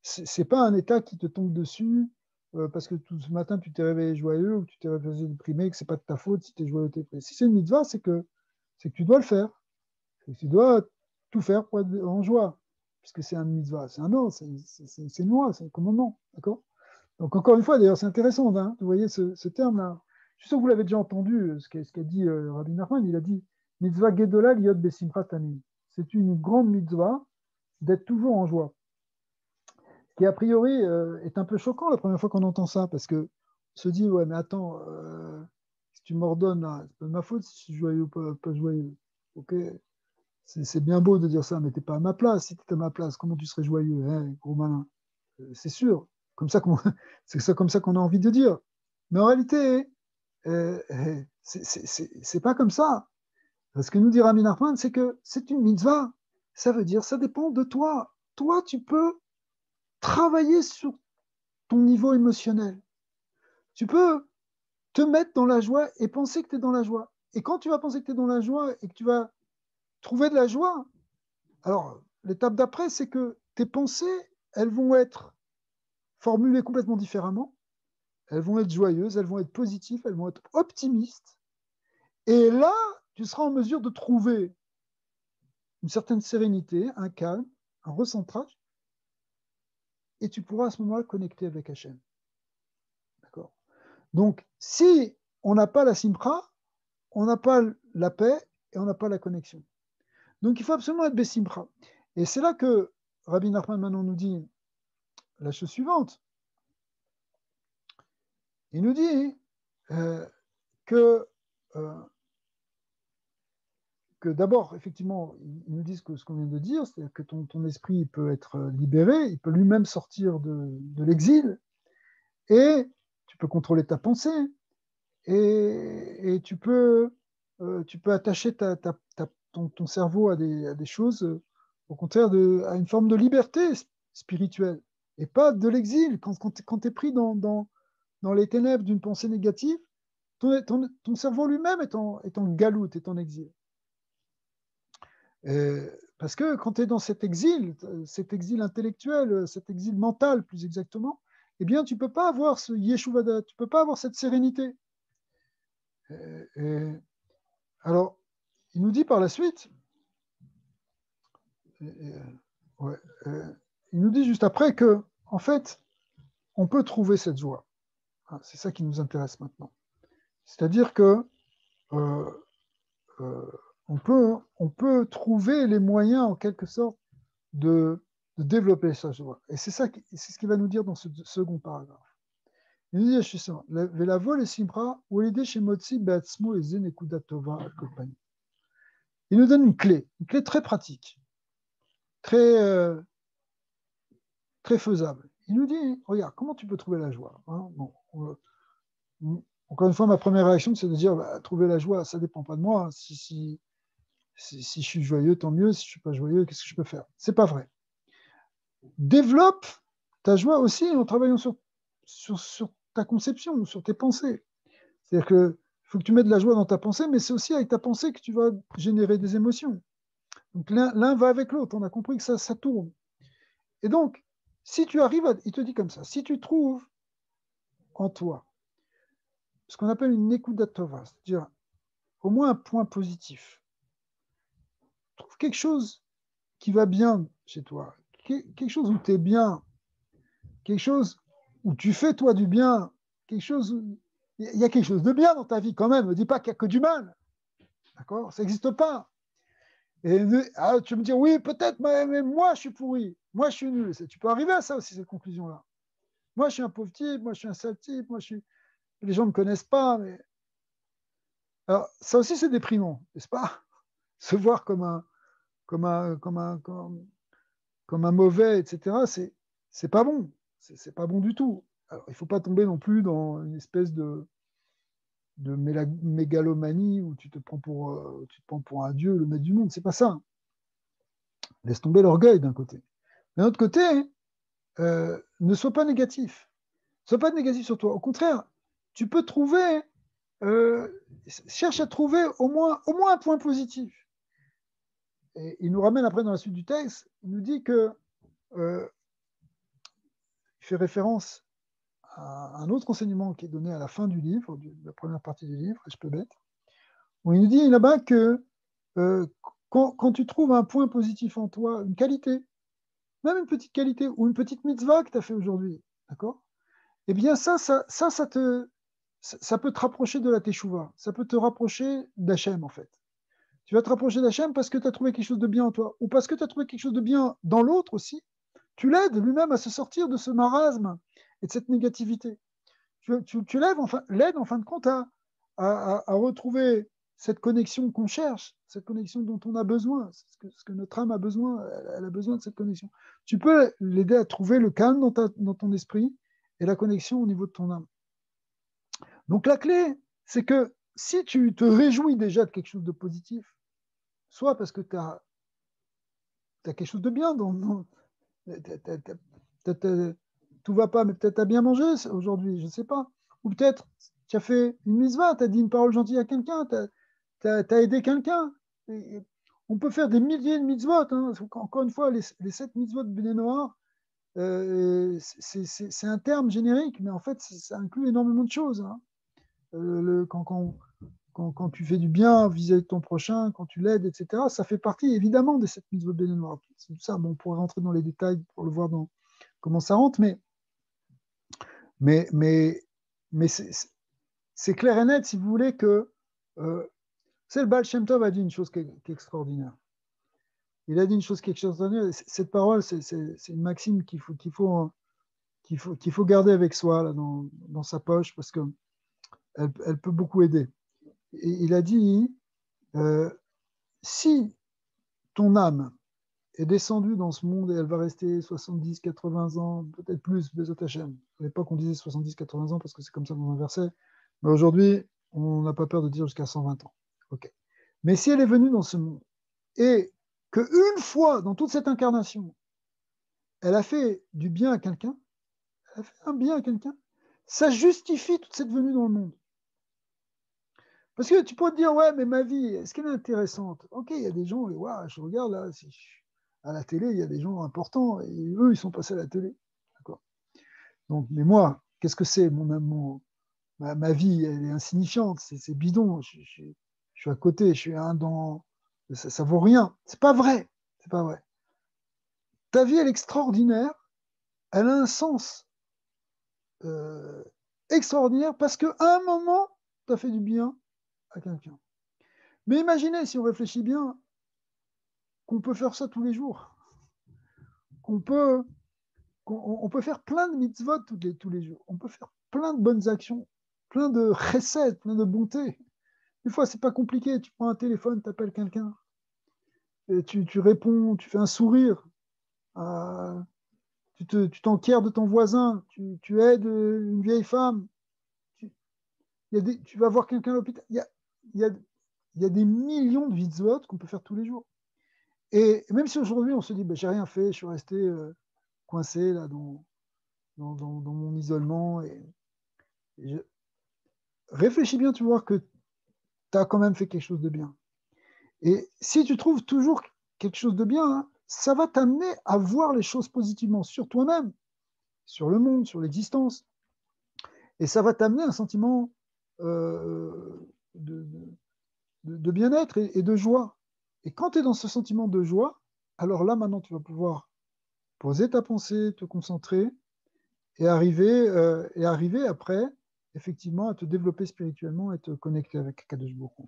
c'est pas un état qui te tombe dessus parce que tout ce matin tu t'es réveillé joyeux ou tu t'es réveillé déprimé, que c'est pas de ta faute si tu es joyeux ou t'es déprimé. Si c'est une mitzvah, c'est que tu dois le faire. Tu dois tout faire pour être en joie, puisque c'est un mitzvah, c'est un ordre, c'est une loi, c'est un commandement, d'accord? Donc encore une fois, d'ailleurs, c'est intéressant, hein, vous voyez ce terme-là. Je suis sûr que vous l'avez déjà entendu, ce qu'a dit Rabbi Nachman, il a dit mitzvah gedola liot besimcha tamim. C'est une grande mitzvah d'être toujours en joie. Ce qui a priori est un peu choquant la première fois qu'on entend ça, parce que on se dit, ouais, mais attends, si tu m'ordonnes, c'est pas de ma faute si je suis joyeux ou pas joyeux. Ok, c'est bien beau de dire ça, mais t'es pas à ma place. Si tu étais à ma place, comment tu serais joyeux, hein, gros malin? C'est sûr. C'est comme ça qu'on a envie de dire. Mais en réalité, c'est pas comme ça. Ce que nous dit Rami Nachman, c'est que c'est une mitzvah. Ça veut dire, ça dépend de toi. Toi, tu peux travailler sur ton niveau émotionnel. Tu peux te mettre dans la joie et penser que tu es dans la joie. Et quand tu vas penser que tu es dans la joie et que tu vas trouver de la joie, alors l'étape d'après, c'est que tes pensées, elles vont être formulées complètement différemment. Elles vont être joyeuses, elles vont être positives, elles vont être optimistes. Et là, tu seras en mesure de trouver une certaine sérénité, un calme, un recentrage, et tu pourras à ce moment-là connecter avec Hachem. D'accord? Donc, si on n'a pas la simcha, on n'a pas la paix et on n'a pas la connexion. Donc, il faut absolument être bessimcha. Et c'est là que Rabbi Nachman maintenant nous dit la chose suivante. Il nous dit que d'abord, effectivement, ils nous disent que ce qu'on vient de dire, c'est-à-dire que ton esprit peut être libéré, il peut lui-même sortir de l'exil, et tu peux contrôler ta pensée, et tu peux attacher ton cerveau à des choses, au contraire, à une forme de liberté spirituelle, et pas de l'exil. Quand tu es pris dans les ténèbres d'une pensée négative, ton cerveau lui-même est en galoute, est en exil. Parce que quand tu es dans cet exil intellectuel, cet exil mental plus exactement, eh bien tu ne peux pas avoir ce yeshuvada, tu ne peux pas avoir cette sérénité. Alors, il nous dit par la suite, ouais, il nous dit juste après que, en fait, on peut trouver cette joie. C'est ça qui nous intéresse maintenant. C'est-à-dire que on peut trouver les moyens, en quelque sorte, de développer sa joie. Et c'est ce qu'il va nous dire dans ce second paragraphe. Il nous dit, il nous donne une clé très pratique, très, très faisable. Il nous dit, regarde, comment tu peux trouver la joie, hein? Encore une fois, ma première réaction, c'est de dire, trouver la joie, ça ne dépend pas de moi. Si je suis joyeux, tant mieux. Si je ne suis pas joyeux, qu'est-ce que je peux faire? Ce n'est pas vrai. Développe ta joie aussi en travaillant sur ta conception, sur tes pensées. C'est-à-dire qu'il faut que tu mettes de la joie dans ta pensée, mais c'est aussi avec ta pensée que tu vas générer des émotions. Donc l'un va avec l'autre. On a compris que ça tourne. Et donc, si tu arrives il te dit comme ça, si tu trouves en toi ce qu'on appelle une nekudat tova, c'est-à-dire au moins un point positif, trouve quelque chose qui va bien chez toi, quelque chose où tu es bien, quelque chose où tu fais toi du bien, quelque chose où il y a quelque chose de bien dans ta vie quand même. Ne dis pas qu'il n'y a que du mal. D'accord? Ça n'existe pas. Et tu me dis, oui, peut-être, mais moi, je suis pourri. Moi, je suis nul. Tu peux arriver à ça aussi, cette conclusion-là. Moi, je suis un pauvre type. Moi, je suis un sale type. Les gens ne me connaissent pas. Mais... Alors, ça aussi, c'est déprimant, n'est-ce pas? Se voir comme un mauvais, etc., c'est pas bon. C'est pas bon du tout. Alors, il ne faut pas tomber non plus dans une espèce de mégalomanie où tu te prends pour un dieu, le maître du monde. C'est pas ça. Laisse tomber l'orgueil d'un côté. D'un autre côté, ne sois pas négatif. Ne sois pas négatif sur toi. Au contraire, tu peux trouver, cherche à trouver au moins un point positif. Et il nous ramène après dans la suite du texte, il nous dit que il fait référence à un autre enseignement qui est donné à la fin du livre, de la première partie du livre, je peux bête, où il nous dit là-bas que quand tu trouves un point positif en toi, une qualité, même une petite qualité ou une petite mitzvah que tu as fait aujourd'hui, d'accord? Eh bien, ça peut te rapprocher de la teshuva, ça peut te rapprocher d'Hachem, en fait. Tu vas te rapprocher d'Hachem parce que tu as trouvé quelque chose de bien en toi, ou parce que tu as trouvé quelque chose de bien dans l'autre aussi. Tu l'aides lui-même à se sortir de ce marasme et de cette négativité. Tu l'aides en fin de compte à retrouver cette connexion qu'on cherche, cette connexion dont on a besoin, ce que notre âme a besoin, elle a besoin de cette connexion. Tu peux l'aider à trouver le calme dans ton esprit et la connexion au niveau de ton âme. Donc la clé, c'est que si tu te réjouis déjà de quelque chose de positif, soit parce que tu as quelque chose de bien, tout va pas, mais peut-être tu as bien mangé aujourd'hui, je ne sais pas. Ou peut-être tu as fait une mitzvah, tu as dit une parole gentille à quelqu'un, tu as aidé quelqu'un. On peut faire des milliers de mitzvot. Hein. Encore une fois, les 7 mitzvot de Bnei Noach, c'est un terme générique, mais en fait, ça inclut énormément de choses. Hein. Quand tu fais du bien vis-à-vis de ton prochain, quand tu l'aides, etc., ça fait partie évidemment des 7 mitzvot de Bnei Noach. C'est tout ça. Bon, on pourrait rentrer dans les détails pour le voir comment ça rentre, mais c'est clair et net, si vous voulez, que c'est le Baal Shem Tov a dit une chose qui est extraordinaire. Il a dit une chose qui est extraordinaire. Cette parole, c'est une maxime qu'il faut garder avec soi là, dans sa poche parce qu'elle peut beaucoup aider. Et il a dit, si ton âme est descendue dans ce monde et elle va rester 70, 80 ans, peut-être plus, Bezot Hashem. À l'époque, on disait 70, 80 ans parce que c'est comme ça dans un verset. Mais aujourd'hui, on n'a pas peur de dire jusqu'à 120 ans. Okay. Mais si elle est venue dans ce monde et qu'une fois dans toute cette incarnation, elle a fait du bien à quelqu'un, elle a fait un bien à quelqu'un, ça justifie toute cette venue dans le monde. Parce que tu peux te dire, ouais, mais ma vie, est-ce qu'elle est intéressante? Ok, il y a des gens, ouais, je regarde là, à la télé, il y a des gens importants, et eux, ils sont passés à la télé. D'accord. Donc, mais moi, qu'est-ce que c'est ma vie, elle est insignifiante, c'est bidon, je suis à côté, je suis un dans... Ça vaut rien. C'est pas vrai. C'est pas vrai. Ta vie, elle est extraordinaire, elle a un sens extraordinaire parce qu'à un moment, tu as fait du bien à quelqu'un. Mais imaginez, si on réfléchit bien, qu'on peut faire ça tous les jours, qu'on peut faire plein de mitzvot tous les jours, on peut faire plein de bonnes actions, plein de chesed, plein de bonté. Des fois, c'est pas compliqué, tu prends un téléphone, tu appelles quelqu'un, et tu réponds, tu fais un sourire, tu t'enquières de ton voisin, tu aides une vieille femme, tu vas voir quelqu'un à l'hôpital. Il y a des millions de mitzvot qu'on peut faire tous les jours. Et même si aujourd'hui on se dit, j'ai rien fait, je suis resté coincé là dans mon isolement. Réfléchis bien, tu vas voir que tu as quand même fait quelque chose de bien. Et si tu trouves toujours quelque chose de bien, hein, ça va t'amener à voir les choses positivement sur toi-même, sur le monde, sur l'existence. Et ça va t'amener un sentiment de bien-être et de joie. Et quand tu es dans ce sentiment de joie, alors là, maintenant, tu vas pouvoir poser ta pensée, te concentrer et arriver après, effectivement, à te développer spirituellement et te connecter avec Kadosh Baruch Hu.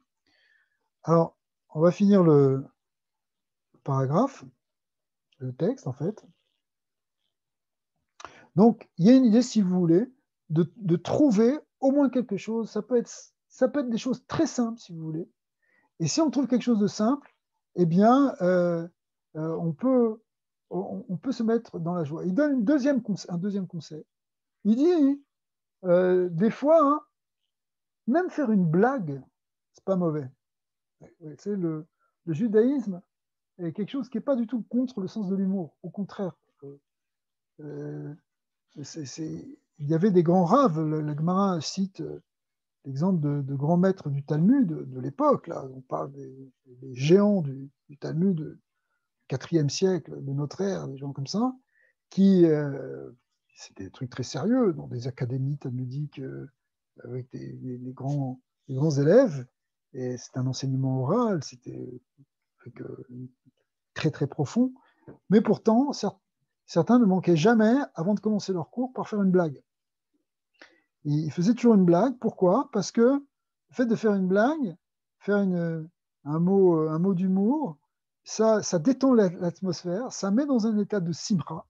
Alors, on va finir le paragraphe, le texte, en fait. Donc, il y a une idée, si vous voulez, de trouver au moins quelque chose. Ça peut être des choses très simples, si vous voulez. Et si on trouve quelque chose de simple, eh bien, on peut se mettre dans la joie. Il donne un deuxième conseil. Il dit, des fois, hein, même faire une blague, c'est pas mauvais. C'est le judaïsme est quelque chose qui n'est pas du tout contre le sens de l'humour. Au contraire, euh, il y avait des grands raves. La Gemara cite l'exemple de grands maîtres du Talmud de l'époque. Là, on parle des géants du Talmud du IVe siècle de notre ère, des gens comme ça, qui c'était des trucs très sérieux dans des académies talmudiques avec des grands élèves. Et c'était un enseignement oral, c'était très très profond. Mais pourtant, certains ne manquaient jamais, avant de commencer leur cours, par faire une blague. Et ils faisaient toujours une blague. Pourquoi? Parce que le fait de faire une blague, faire un mot d'humour, ça détend l'atmosphère, ça met dans un état de simra,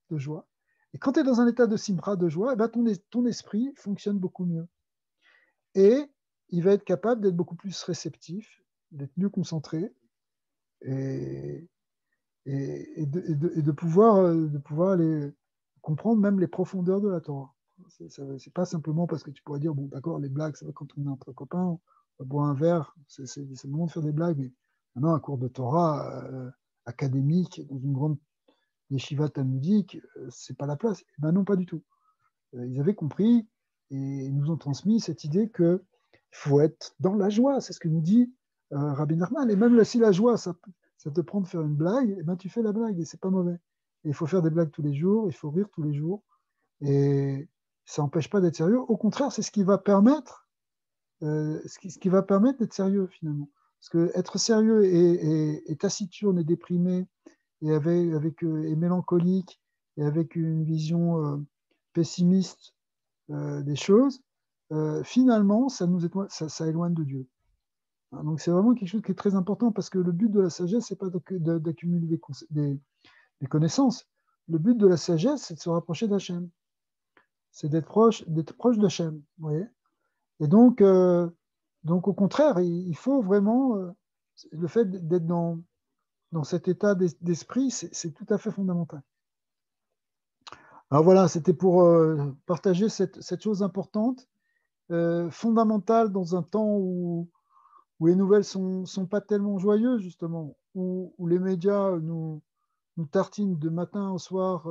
de joie. Et quand tu es dans un état de simra, de joie, eh ben ton esprit fonctionne beaucoup mieux. Et il va être capable d'être beaucoup plus réceptif, d'être mieux concentré et de pouvoir aller comprendre même les profondeurs de la Torah. C'est pas simplement parce que tu pourrais dire, bon, d'accord, les blagues, ça va quand on est entre copains, on va boire un verre, c'est le moment de faire des blagues, mais maintenant, un cours de Torah académique, dans une grande yeshiva talmudique, c'est pas la place. Et ben non, pas du tout. Ils avaient compris et ils nous ont transmis cette idée qu'il faut être dans la joie, c'est ce que nous dit Rabbi Nachman. Et même si la joie, ça te prend de faire une blague, et ben tu fais la blague et c'est pas mauvais. Et il faut faire des blagues tous les jours, il faut rire tous les jours. Et ça n'empêche pas d'être sérieux. Au contraire, c'est ce qui va permettre, ce qui va permettre d'être sérieux finalement. Parce que être sérieux et taciturne et déprimé et mélancolique et avec une vision pessimiste des choses, finalement, ça éloigne de Dieu. Donc c'est vraiment quelque chose qui est très important parce que le but de la sagesse, c'est pas d'accumuler des connaissances. Le but de la sagesse, c'est de se rapprocher d'Hachem. C'est d'être proche d'Hachem. Vous voyez. Et donc au contraire, il faut vraiment le fait d'être dans cet état d'esprit, c'est tout à fait fondamental. Alors voilà, c'était pour partager cette chose importante, fondamentale dans un temps où les nouvelles sont pas tellement joyeuses, justement, où les médias nous tartinent de matin au soir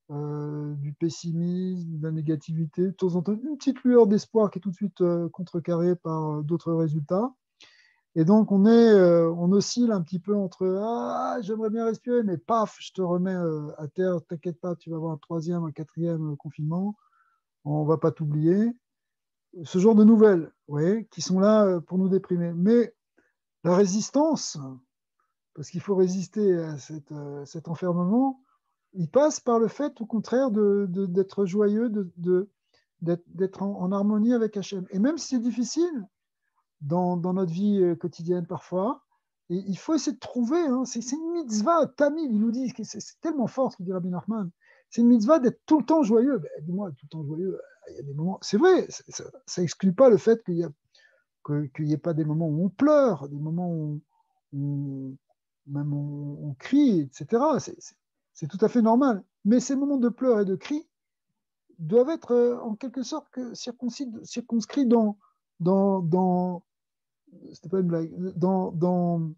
du pessimisme, de la négativité, de temps en temps une petite lueur d'espoir qui est tout de suite contrecarrée par d'autres résultats. Et donc, on oscille un petit peu entre j'aimerais bien respirer, mais paf, je te remets à terre, t'inquiète pas, tu vas avoir un troisième, un quatrième confinement, on va pas t'oublier. Ce genre de nouvelles, vous voyez, qui sont là pour nous déprimer. Mais la résistance, parce qu'il faut résister à cet enfermement, il passe par le fait, au contraire, d'être joyeux, d'être en harmonie avec Hachem. Et même si c'est difficile, dans notre vie quotidienne parfois. Et il faut essayer de trouver, hein, c'est une mitzvah, Tamil, il nous dit, c'est tellement fort ce que dit Rabbi Nachman, c'est une mitzvah d'être tout le temps joyeux. Ben, dis-moi, tout le temps joyeux, il y a des moments, c'est vrai, ça exclut pas le fait qu'il n'y ait pas des moments où on pleure, des moments où même on crie, etc. C'est tout à fait normal. Mais ces moments de pleurs et de cris doivent être en quelque sorte circonscrits dans c'était pas une blague, dans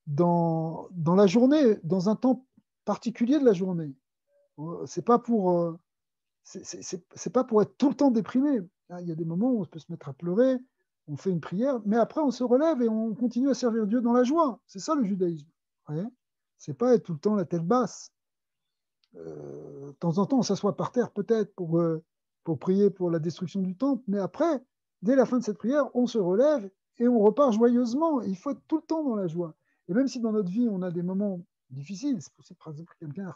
la journée, dans un temps particulier de la journée. C'est pas pour, c'est pas pour être tout le temps déprimé. Il y a des moments où on peut se mettre à pleurer, on fait une prière, mais après on se relève et on continue à servir Dieu dans la joie. C'est ça le judaïsme. Ouais. C'est pas être tout le temps la tête basse. De temps en temps, on s'assoit par terre peut-être pour prier pour la destruction du temple, mais après, dès la fin de cette prière, on se relève et on repart joyeusement. Il faut être tout le temps dans la joie. Et même si dans notre vie, on a des moments difficiles, c'est possible, par exemple, quelqu'un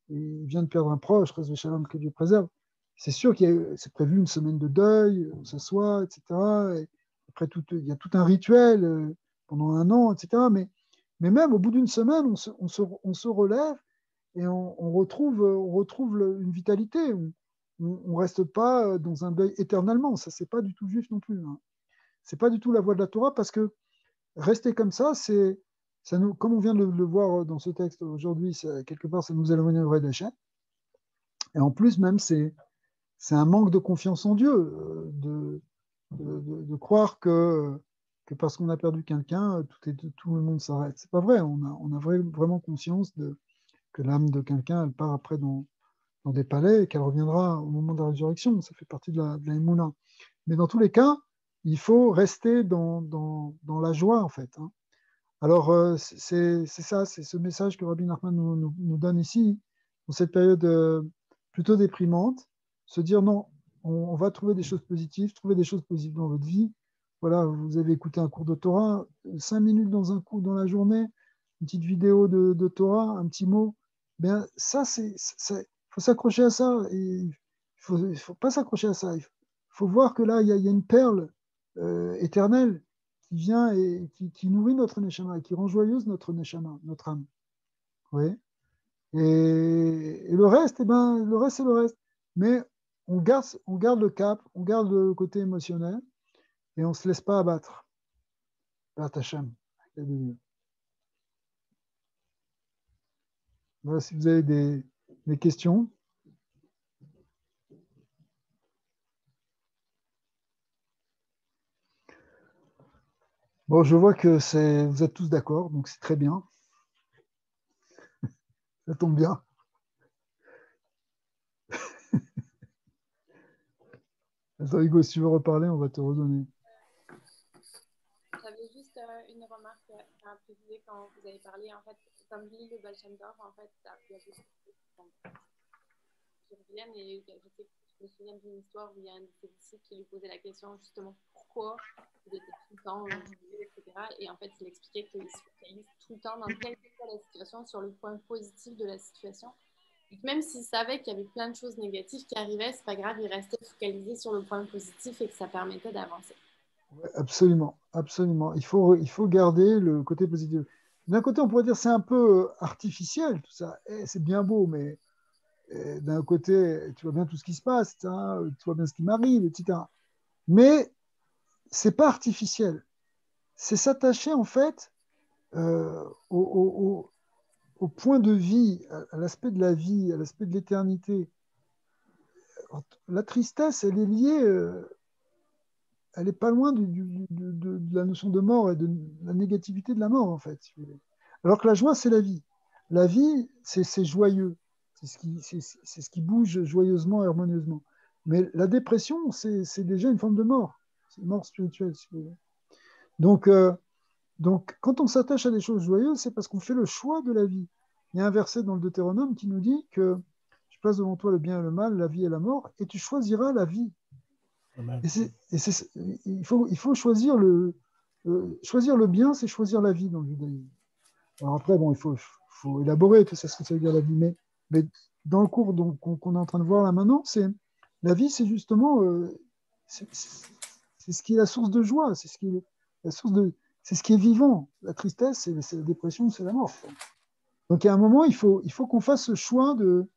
il vient de perdre un proche, Shalom, que Dieu préserve, c'est sûr c'est prévu une semaine de deuil, on s'assoit, etc. Et après, il y a tout un rituel pendant un an, etc. Mais même au bout d'une semaine, on se relève et on retrouve une vitalité. On ne reste pas dans un deuil éternellement. Ça, c'est pas du tout juif non plus. Hein. C'est pas du tout la voie de la Torah parce que rester comme ça, comme on vient de le voir dans ce texte aujourd'hui, quelque part, ça nous éloignerait d'Hachem. Et en plus, même, c'est un manque de confiance en Dieu, de croire que parce qu'on a perdu quelqu'un, tout le monde s'arrête. C'est pas vrai. On a vraiment conscience que l'âme de quelqu'un, elle part après dans des palais et qu'elle reviendra au moment de la résurrection. Ça fait partie de la Emouna. Mais dans tous les cas, il faut rester dans la joie, en fait. Hein. Alors, c'est ça, c'est ce message que Rabbi Nachman nous donne ici, dans cette période plutôt déprimante, se dire non, on va trouver des choses positives, trouver des choses positives dans votre vie. Voilà, vous avez écouté un cours de Torah, 5 minutes dans un cours dans la journée, une petite vidéo de Torah, un petit mot. Bien, ça, faut s'accrocher à ça. Et il faut pas s'accrocher à ça. Il faut voir que là, il y a une perle éternelle qui vient et qui nourrit notre neshama, qui rend joyeuse notre neshama, notre âme. Oui. Et le reste, le reste, c'est le reste. Mais on garde le cap, on garde le côté émotionnel et on ne se laisse pas abattre. Hachem. Voilà, si vous avez des questions. Bon, je vois que vous êtes tous d'accord, donc c'est très bien. Ça tombe bien. Attends, Hugo, si tu veux reparler, on va te redonner. J'avais juste une remarque à préciser quand vous avez parlé. En fait, comme dit le Baal Shem Tov, en fait, il y a beaucoup de je reviens, et je me souviens d'une histoire où il y a un de ses disciples qui lui posait la question justement pourquoi il était tout le temps joyeux, etc. Et en fait, il expliquait qu'il se focalise tout le temps dans quelle que soit la situation sur le point positif de la situation. Et même s'il savait qu'il y avait plein de choses négatives qui arrivaient, c'est pas grave, il restait focalisé sur le point positif et que ça permettait d'avancer. Ouais, absolument, absolument. Il faut garder le côté positif. D'un côté, on pourrait dire c'est un peu artificiel, tout ça. C'est bien beau, mais d'un côté, tu vois bien tout ce qui se passe, hein, tu vois bien ce qui m'arrive, etc. Mais c'est pas artificiel. C'est s'attacher en fait au point de vie, à l'aspect de la vie, à l'aspect de l'éternité. La tristesse, elle est liée, elle n'est pas loin de la notion de mort et de la négativité de la mort, en fait. Alors que la joie, c'est la vie. La vie, c'est joyeux. C'est ce qui bouge joyeusement et harmonieusement. Mais la dépression, c'est déjà une forme de mort. C'est une mort spirituelle, si vous voulez. Donc, quand on s'attache à des choses joyeuses, c'est parce qu'on fait le choix de la vie. Il y a un verset dans le Deutéronome qui nous dit que je place devant toi le bien et le mal, la vie et la mort, et tu choisiras la vie. Il faut choisir choisir le bien, c'est choisir la vie dans le judaïsme. Alors après, bon, il faut élaborer tout ça, ce que ça veut dire la vie, mais dans le cours qu'on est en train de voir là maintenant, la vie, c'est justement c'est ce qui est la source de joie, c'est ce qui est la source c'est ce qui est vivant. La tristesse, c'est la dépression, c'est la mort. Donc, il y a un moment, il faut qu'on fasse ce choix de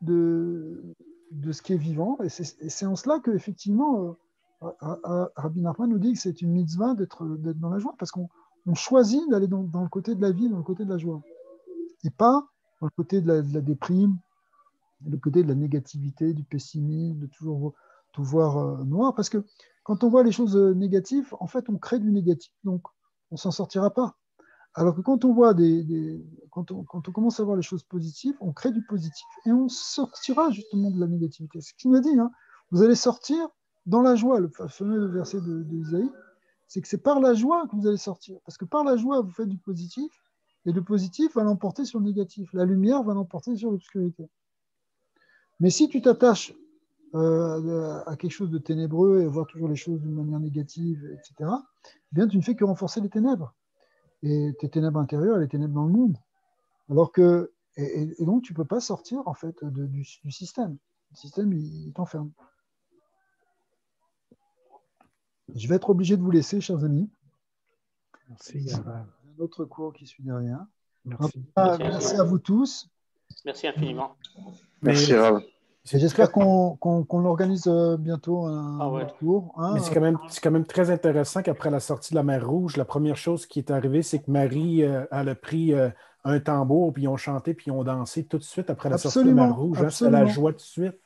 ce qui est vivant. Et c'est en cela qu'effectivement, Rabbi Nachman nous dit que c'est une mitzvah d'être dans la joie, parce qu'on choisit d'aller dans le côté de la vie, dans le côté de la joie. Et pas dans le côté de la déprime, le côté de la négativité, du pessimisme, de toujours tout voir noir. Parce que quand on voit les choses négatives, en fait, on crée du négatif. Donc, on ne s'en sortira pas. Alors que quand on voit quand on commence à voir les choses positives, on crée du positif et on sortira justement de la négativité. C'est ce qu'il m'a dit. Hein. Vous allez sortir dans la joie. Le fameux verset d'Isaïe, c'est que c'est par la joie que vous allez sortir. Parce que par la joie, vous faites du positif et le positif va l'emporter sur le négatif. La lumière va l'emporter sur l'obscurité. Mais si tu t'attaches à quelque chose de ténébreux et à voir toujours les choses d'une manière négative, etc., eh bien, tu ne fais que renforcer les ténèbres. Et tes ténèbres intérieures et les ténèbres dans le monde. Alors que, et donc, tu ne peux pas sortir en fait du système. Le système, il t'enferme. Je vais être obligé de vous laisser, chers amis. Merci. Un autre cours qui suit derrière. Merci. Merci à vous tous. Merci infiniment. Merci, Rav. J'espère qu'on organise bientôt un autre cours. Hein. Mais c'est quand même très intéressant qu'après la sortie de la mer Rouge, la première chose qui est arrivée, c'est que Marie elle a pris un tambour, puis ils ont chanté, puis ils ont dansé tout de suite après la sortie de la mer Rouge. C'était la joie tout de suite.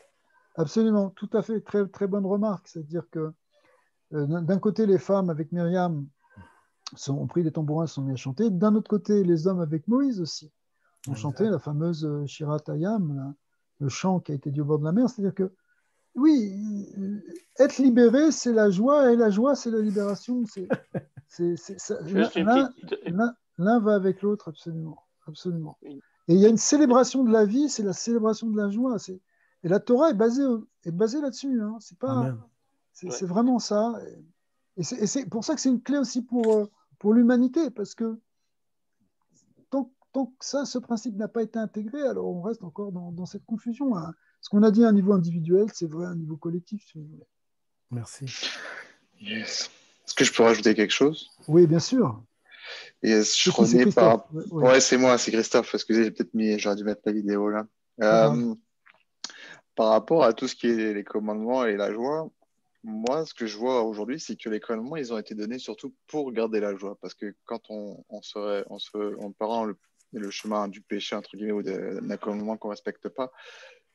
Absolument, tout à fait. Très, très bonne remarque. C'est-à-dire que d'un côté, les femmes avec Myriam ont pris des tambourins, se sont mis à chanter. D'un autre côté, les hommes avec Moïse aussi ont chanté la fameuse Shirat Hayam, le chant qui a été dit au bord de la mer. C'est-à-dire que, oui, être libéré, c'est la joie, et la joie, c'est la libération. L'un va avec l'autre, absolument. Absolument. Et il y a une célébration de la vie, c'est la célébration de la joie. Et la Torah est basée là-dessus. Hein. C'est vraiment ça. Et c'est pour ça que c'est une clé aussi pour l'humanité, parce que tant que ce principe n'a pas été intégré, alors on reste encore dans cette confusion. Hein. Ce qu'on a dit à un niveau individuel, c'est vrai à un niveau collectif, si vous voulez. Merci. Yes. Est-ce que je peux rajouter quelque chose? Oui, bien sûr. Yes, je renais par... Ouais, c'est moi, c'est Christophe. Excusez, j'aurais dû mettre la vidéo là. Par rapport à tout ce qui est les commandements et la joie, moi, ce que je vois aujourd'hui, c'est que les commandements, ils ont été donnés surtout pour garder la joie. Parce que quand on prend le chemin du péché, entre guillemets, ou d'un commandement qu'on ne respecte pas,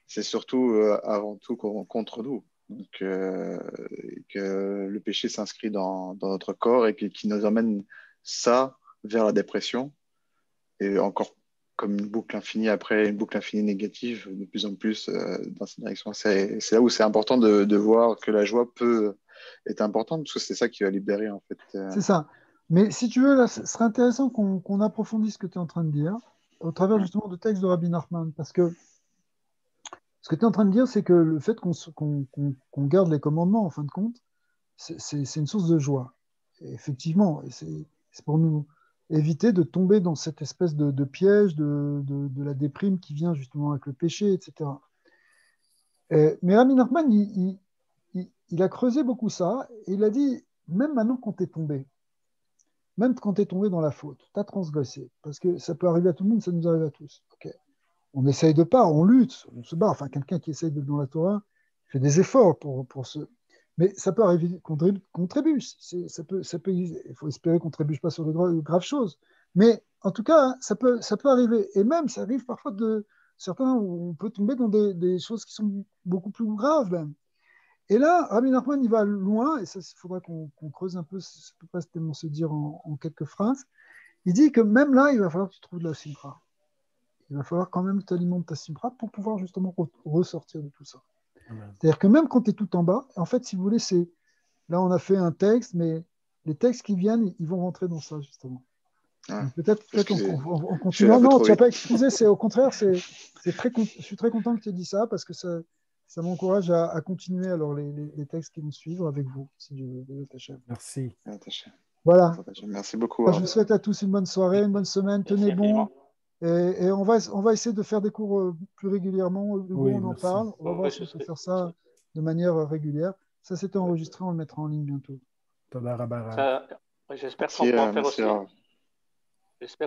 c'est surtout, avant tout, contre nous. Donc, que le péché s'inscrit dans notre corps et qui nous emmène ça vers la dépression. Et encore comme une boucle infinie après, une boucle infinie négative, de plus en plus dans cette direction. C'est là où c'est important de voir que la joie est importante, parce que c'est ça qui va libérer, en fait. C'est ça. Mais si tu veux, là, ce serait intéressant qu'on approfondisse ce que tu es en train de dire, au travers justement de textes de Rabbi Nachman, parce que ce que tu es en train de dire, c'est que le fait qu'on garde les commandements, en fin de compte, c'est une source de joie. Et effectivement, c'est pour nous éviter de tomber dans cette espèce de piège de la déprime qui vient justement avec le péché, etc. Mais Rabbi Nachman, il a creusé beaucoup ça, et il a dit, même maintenant quand tu es tombé, même quand tu es tombé dans la faute, tu as transgressé, parce que ça peut arriver à tout le monde, ça nous arrive à tous. Okay. On essaye de pas, on lutte, on se bat. Enfin, quelqu'un qui essaye d'être dans la Torah fait des efforts pour se... Mais ça peut arriver qu'on trébuche. Il faut espérer qu'on ne trébuche pas sur de graves choses. Mais en tout cas, ça peut arriver. Et même, ça arrive parfois certains où on peut tomber dans des choses qui sont beaucoup plus graves même. Et là, Rabbi Nachman, il va loin, et ça, il faudra qu'on creuse un peu, ça ne peut pas tellement se dire en quelques phrases. Il dit que même là, il va falloir que tu trouves de la simra. Il va falloir quand même que tu alimentes ta simra pour pouvoir justement ressortir de tout ça. Amen. C'est-à-dire que même quand tu es tout en bas, en fait, si vous voulez, là, on a fait un texte, mais les textes qui viennent, ils vont rentrer dans ça, justement. Peut-être en continuant. Non, tu n'as pas excusé, c'est au contraire, je suis très content que tu aies dit ça, parce que ça m'encourage à continuer alors les textes qui vont suivre avec vous, si Dieu veut. Merci. Voilà. Merci beaucoup. Je vous souhaite à tous une bonne soirée, une bonne semaine, tenez bon. Et on va essayer de faire des cours plus régulièrement. On en parle. On va voir si on peut faire ça de manière régulière. Ça, c'était enregistré, on le mettra en ligne bientôt. J'espère qu'on peut en faire aussi. J'espère